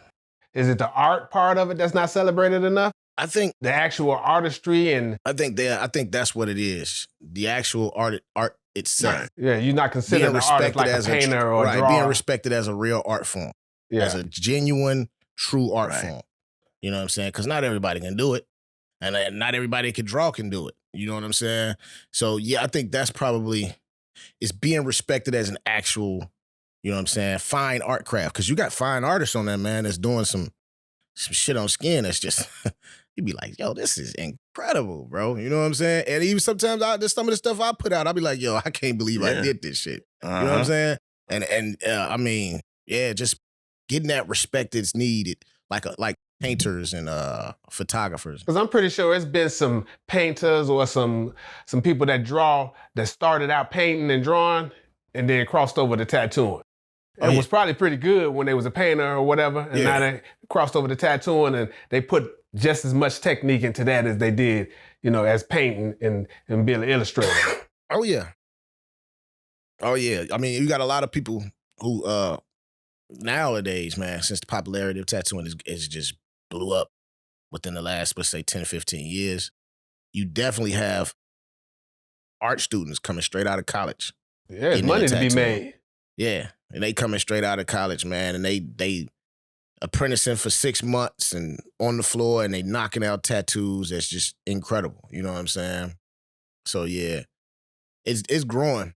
Is it the art part of it that's not celebrated enough?
I think
the actual artistry and
I think that's what it is. The actual art itself.
Right. Yeah, you're not considered an artist like a painter or a drawer.
Being respected as a real art form. Yeah. As a genuine, true art form. You know what I'm saying? Because not everybody can do it. And not everybody can draw can do it. You know what I'm saying? So yeah, I think that's probably it's being respected as an actual, you know what I'm saying, fine art craft. Because you got fine artists on there, man, that's doing some shit on skin that's just, you'd be like, yo, this is incredible, bro. You know what I'm saying? And even sometimes there's some of the stuff I put out, I'll be like, yo, I can't believe I did this shit. You know what I'm saying? And I mean, yeah, just getting that respect that's needed, like painters and photographers.
Because I'm pretty sure it's been some painters or some people that draw that started out painting and drawing and then crossed over to tattooing. And was probably pretty good when they was a painter or whatever. And now they crossed over to tattooing and they put just as much technique into that as they did, as painting and being an illustrator.
Oh, yeah. Oh, yeah. I mean, you got a lot of people who nowadays, man, since the popularity of tattooing is just blew up within the last, let's say, 10, 15 years, you definitely have art students coming straight out of college.
Yeah, there's money to be made.
Yeah, and they coming straight out of college, man, and they apprenticing for 6 months and on the floor, and they knocking out tattoos. That's just incredible. You know what I'm saying? So yeah, it's growing.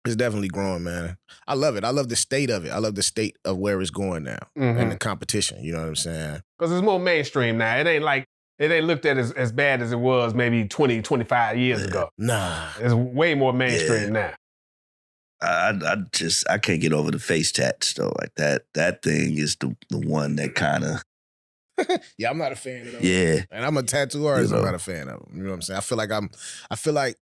It's definitely growing, man. I love it. I love the state of it. I love the state of where it's going now and the competition. You know what I'm saying?
Because it's more mainstream now. It ain't looked at as bad as it was maybe 20, 25 years ago.
Nah.
It's way more mainstream now.
I can't get over the face tats though. Like that thing is the one that kind of.
Yeah, I'm not a fan of those.
Yeah,
and I'm a tattoo artist. I'm not a fan of them. You know what I'm saying? I feel like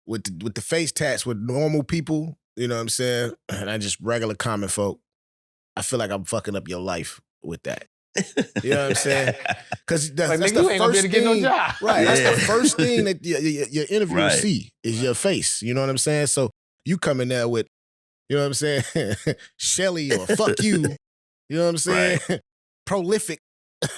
with the face tats with normal people. You know what I'm saying? And I just regular common folk. I feel like I'm fucking up your life with that. You know what I'm saying? Because that's
nigga,
the
you ain't gonna be able
first
to get no
thing,
job.
right?
Yeah.
That's the first thing that your interviewers
Right.
see is your face. You know what I'm saying? So you come in there with, you know what I'm saying, Shelly or fuck you. You know what I'm saying? Prolific.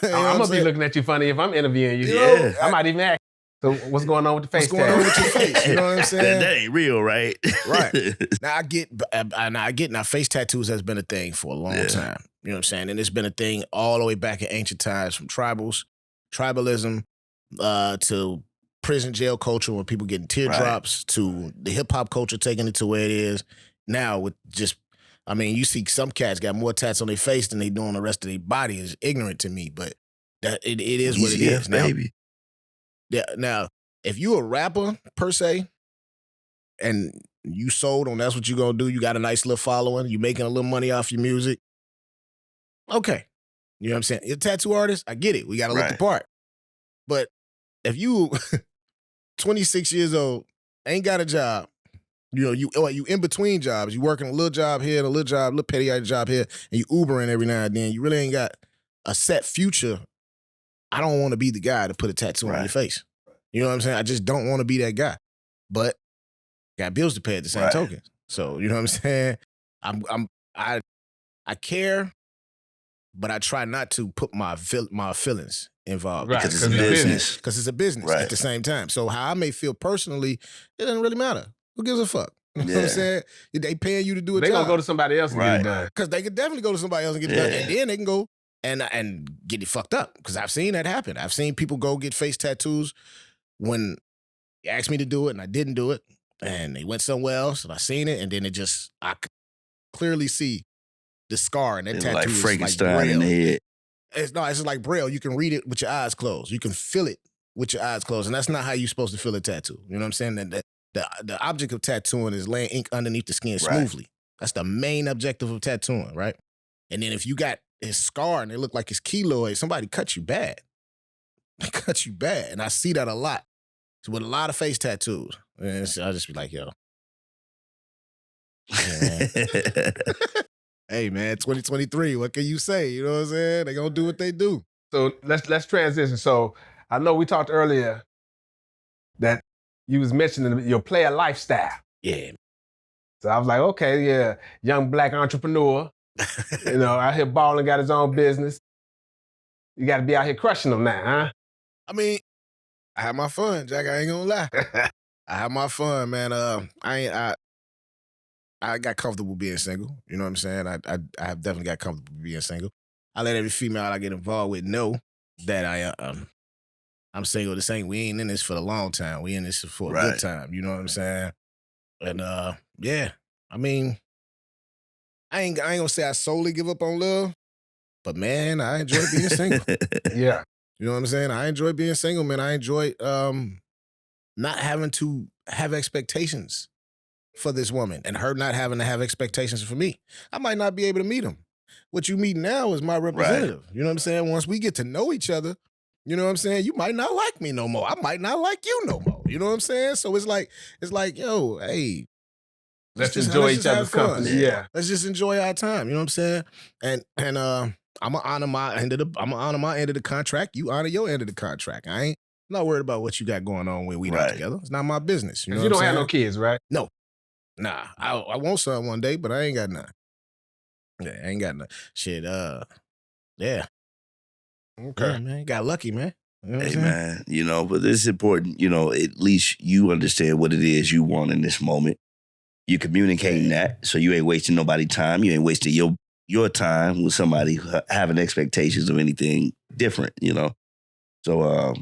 You know what
I'm gonna be
saying?
looking at you funny if I'm interviewing you.
Yeah.
I might even ask. So what's going on with the face
What's going on
tat?
with your face? You know what I'm saying?
that ain't real, right?
Right. Now I get now face tattoos has been a thing for a long time. You know what I'm saying? And it's been a thing all the way back in ancient times, from tribalism, to prison jail culture when people getting teardrops, to the hip hop culture taking it to where it is now with just, I mean, you see some cats got more tats on their face than they do on the rest of their body. Is ignorant to me, but that it is what it
Easy
is.
F,
Now,
baby.
yeah. Now, if you a rapper per se, and you sold on that's what you gonna do, you got a nice little following, you making a little money off your music, okay. You know what I'm saying? You're a tattoo artist, I get it. We gotta look the
Right.
part. But if you 26 years old, ain't got a job, you know, you in between jobs, you working a little job here and a little petty job here, and you Ubering every now and then, you really ain't got a set future. I don't want to be the guy to put a tattoo on your face. You know what I'm saying? I just don't want to be that guy. But got bills to pay at the same token. So, you know what I'm saying? I care, but I try not to put my feelings involved.
Right,
Because it's business.
Because it's a business at the same time. So how I may feel personally, it doesn't really matter. Who gives a fuck? You know what I'm saying? They paying you to do a
They
job.
gonna go to somebody else and get it done.
Because they could definitely go to somebody else and get it done. And then they can go and get it fucked up. Because I've seen that happen. I've seen people go get face tattoos when they asked me to do it and I didn't do it. And they went somewhere else and I seen it. And then I could clearly see the scar and that tattoo
Like
is
Frankenstein
like
in the
Braille.
head.
It's just like Braille. You can read it with your eyes closed. You can feel it with your eyes closed. And that's not how you're supposed to feel a tattoo. You know what I'm saying? That the object of tattooing is laying ink underneath the skin smoothly. That's the main objective of tattooing, right? And then if you got his scar and it look like it's keloid, somebody cut you bad. They cut you bad. And I see that a lot. So with a lot of face tattoos. And I'll just be like, yo. Yeah. Hey, man, 2023, what can you say? You know what I'm saying? They gonna do what they do.
So let's transition. So I know we talked earlier that you was mentioning your player lifestyle.
Yeah.
So I was like, okay, yeah, young black entrepreneur, you know, out here balling, got his own business. You got to be out here crushing them now, huh?
I mean, I have my fun, Jack. I ain't gonna lie. I have my fun, man. I got comfortable being single. You know what I'm saying? I have definitely got comfortable being single. I let every female I get involved with know that I'm single. We ain't in this for the long time. We in this for a good time. You know what I'm saying? And yeah, I mean, I ain't gonna say I solely give up on love, but man, I enjoy being single.
Yeah.
You know what I'm saying? I enjoy being single, man. I enjoy not having to have expectations for this woman and her not having to have expectations for me. I might not be able to meet them. What you meet now is my representative. You know what I'm saying? Once we get to know each other, you know what I'm saying? You might not like me no more. I might not like you no more. You know what I'm saying? So it's like, yo, hey,
let's enjoy each other's company. Yeah.
Let's just enjoy our time. You know what I'm saying? And I'm gonna honor my end of the contract. You honor your end of the contract. I ain't not worried about what you got going on when we not together. It's not my business. You know
you don't have no kids, right?
No. Nah. I want some one day, but I ain't got none. Yeah, I ain't got none. Shit, yeah.
Okay.
Yeah, man. Got lucky, man. You know what I'm
Hey,
saying?
man, you know, but it's important, you know, at least you understand what it is you want in this moment. You communicating that, so you ain't wasting nobody's time. You ain't wasting your time with somebody having expectations of anything different, you know? So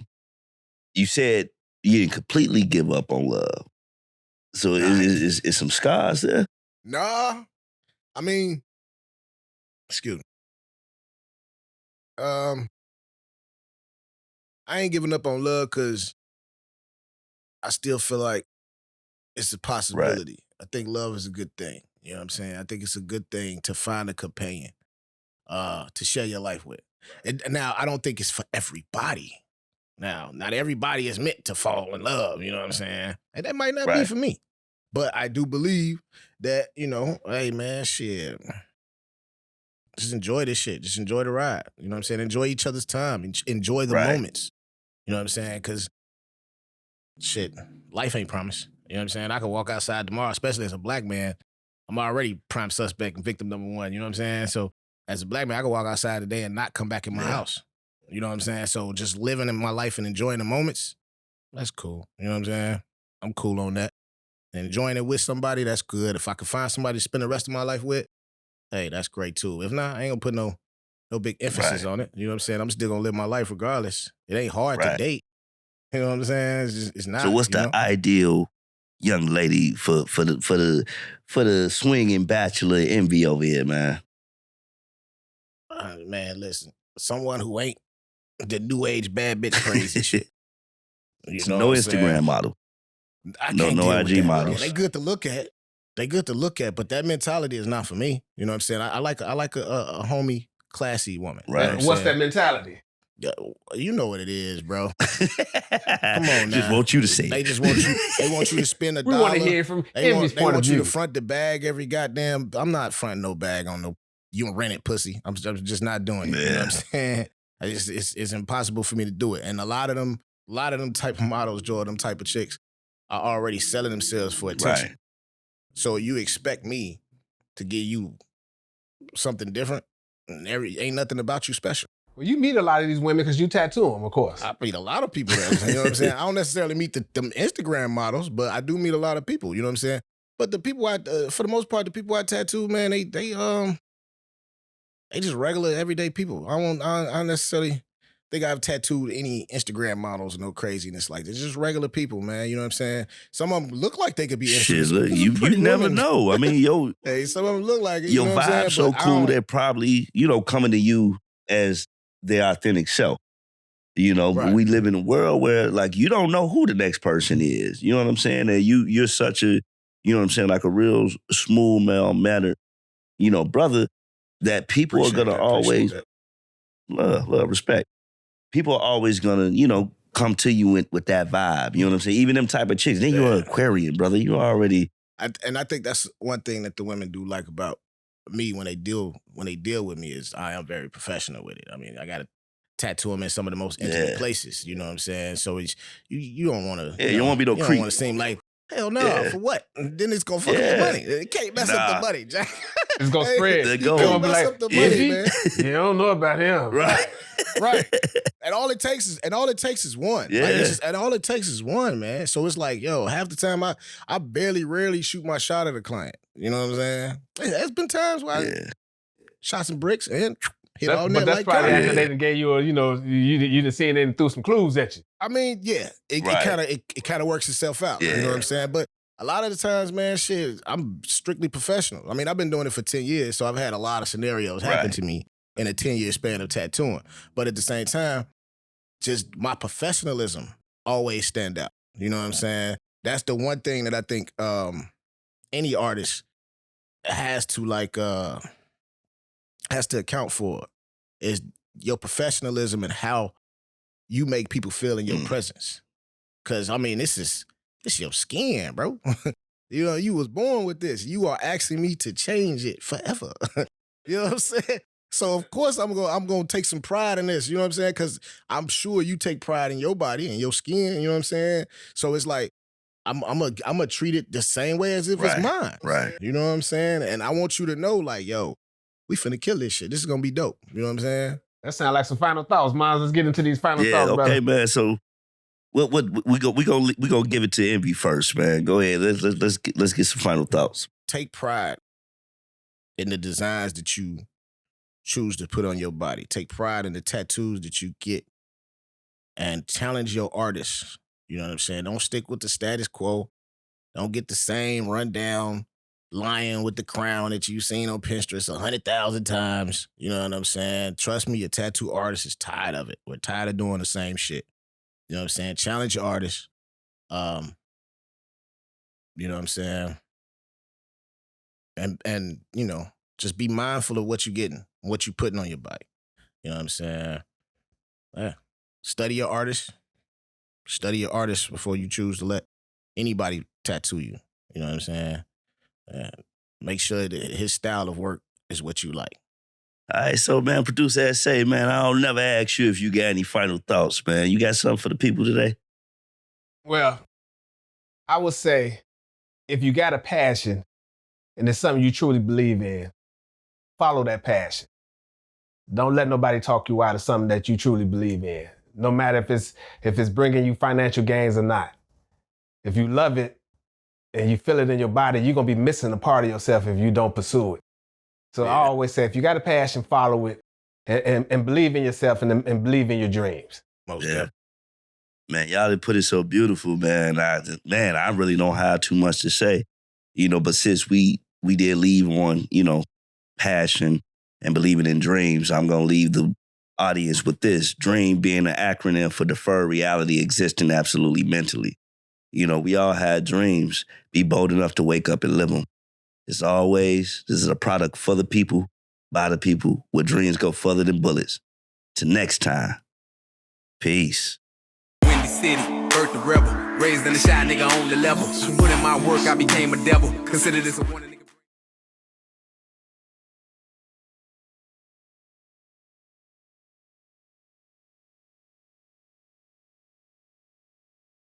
you said you didn't completely give up on love. So is some scars there?
Nah. I mean, excuse me. I ain't giving up on love because I still feel like it's a possibility. I think love is a good thing. You know what I'm saying? I think it's a good thing to find a companion to share your life with. And now, I don't think it's for everybody. Now, not everybody is meant to fall in love, you know what I'm saying? And that might not be for me. But I do believe that, you know, hey, man, shit, just enjoy this shit. Just enjoy the ride. You know what I'm saying? Enjoy each other's time. Enjoy the moments. You know what I'm saying? Because, shit, life ain't promised. You know what I'm saying? I could walk outside tomorrow, especially as a black man. I'm already prime suspect and victim number one. You know what I'm saying? So as a black man, I could walk outside today and not come back in my house. You know what I'm saying? So just living in my life and enjoying the moments, that's cool. You know what I'm saying? I'm cool on that. And enjoying it with somebody, that's good. If I could find somebody to spend the rest of my life with, hey, that's great too. If not, I ain't gonna put no big emphasis on it. You know what I'm saying? I'm still gonna live my life regardless. It ain't hard to date. You know what I'm saying? It's not.
So what's the ideal young lady for the swinging bachelor envy over here, man?
Man, listen, someone who ain't the new age bad bitch crazy shit. You know
no Instagram model.
I can't
no IG models.
They good to look at. But that mentality is not for me. You know what I'm saying? I like a homie, classy woman.
Right.
You know
What's that mentality?
You know what it is, bro. Come on now.
Just want you to say
They just want you. They want you to spend $1.
We want to hear from Envy's point of view.
They want you to front the bag every goddamn. I'm not fronting no bag on no. You rent it, pussy. I'm just not doing it. You know what I'm saying? It's impossible for me to do it. And a lot of them type of models, Jordan, them type of chicks, are already selling themselves for attention.
Right.
So you expect me to give you something different? And ain't nothing about you special.
Well, you meet a lot of these women because you tattoo them, of course.
I meet a lot of people that, you know what I'm saying? I don't necessarily meet them Instagram models, but I do meet a lot of people, you know what I'm saying? But the people for the most part, the people I tattoo, man, they just regular, everyday people. I don't necessarily think I've tattooed any Instagram models, no craziness like this. Just regular people, man. You know what I'm saying? Some of them look like they could be
Shit, look, you never know. I mean,
hey, some of them look like it.
Your
you know
vibe's so cool, they're probably, coming to you as their authentic self. You know, we live in a world where, like, you don't know who the next person is. You know what I'm saying? And you're such a, you know what I'm saying, like a real smooth, mannered, brother, that people are going to always love, respect. People are always going to, come to you with that vibe. You know what I'm saying? Even them type of chicks. Then you're an Aquarian, brother. You already.
And I think that's one thing that the women do like about me when they deal with me is I am very professional with it. I mean, I got to tattoo them in some of the most intimate places. You know what I'm saying? So it's you don't want to.
Yeah, you don't want to be no creep.
You don't want to seem like, hell no, for what? And then it's going to fuck up the money. It can't mess up the money, Jack.
It's going to spread.
It's going to mess up the money, man.
You don't know about him.
Right. And all it takes is one.
Yeah.
Like, and all it takes is one, man. So it's like, yo, half the time I rarely shoot my shot at a client. You know what I'm saying? There's been times where I shot some bricks and hit all net. But that's
probably after they done gave you you done seen it and threw some clues at you.
I mean, yeah, it kind of works itself out.
Yeah.
You know what I'm saying? But a lot of the times, man, shit, I'm strictly professional. I mean, I've been doing it for 10 years, so I've had a lot of scenarios happen to me in a 10-year span of tattooing. But at the same time, just my professionalism always stand out. You know what I'm saying? That's the one thing that I think any artist has to account for is your professionalism and how you make people feel in your presence. Because, I mean, this is your skin, bro. You was born with this. You are asking me to change it forever. You know what I'm saying? So, of course, I'm gonna take some pride in this. You know what I'm saying? Because I'm sure you take pride in your body and your skin. You know what I'm saying? So it's like, I'm gonna treat it the same way as if it's mine.
Right.
You know what I'm saying? And I want you to know, like, yo, we finna kill this shit. This is gonna be dope. You know what I'm saying?
That sounds like some final thoughts. Monz, let's get into these final thoughts, brother.
Okay, man. So what we go give it to Envy first, man. Go ahead. Let's get some final thoughts.
Take pride in the designs that you choose to put on your body. Take pride in the tattoos that you get, and challenge your artists. You know what I'm saying? Don't stick with the status quo. Don't get the same rundown lion with the crown that you've seen on Pinterest 100,000 times. You know what I'm saying? Trust me, your tattoo artist is tired of it. We're tired of doing the same shit. You know what I'm saying? Challenge your artist. You know what I'm saying? And you know, just be mindful of what you're getting, what you're putting on your body. You know what I'm saying? Yeah. Study your artist. Study your artist before you choose to let anybody tattoo you. You know what I'm saying? Make sure that his style of work is what you like.
All right, so man, Producer S.A, man, I'll never ask you if you got any final thoughts, man. You got something for the people today?
Well, I would say if you got a passion and it's something you truly believe in, follow that passion. Don't let nobody talk you out of something that you truly believe in, no matter if it's bringing you financial gains or not. If you love it and you feel it in your body, you're going to be missing a part of yourself if you don't pursue it. So I always say, if you got a passion, follow it and believe in yourself and believe in your dreams.
Most
Yeah.
definitely.
Man, y'all did put it so beautiful, man. I really don't have too much to say, you know, but since we did leave on, you know, passion and believing in dreams, I'm going to leave the audience with this. DREAM being an acronym for deferred reality existing absolutely mentally. You know, we all had dreams. Be bold enough to wake up and live them. As always, this is a product for the people, by the people, where dreams go further than bullets. Till next time, peace.
Windy City, birth the rebel, raised in the shy nigga on the level. Put in my work, I became a devil. Consider this a warning.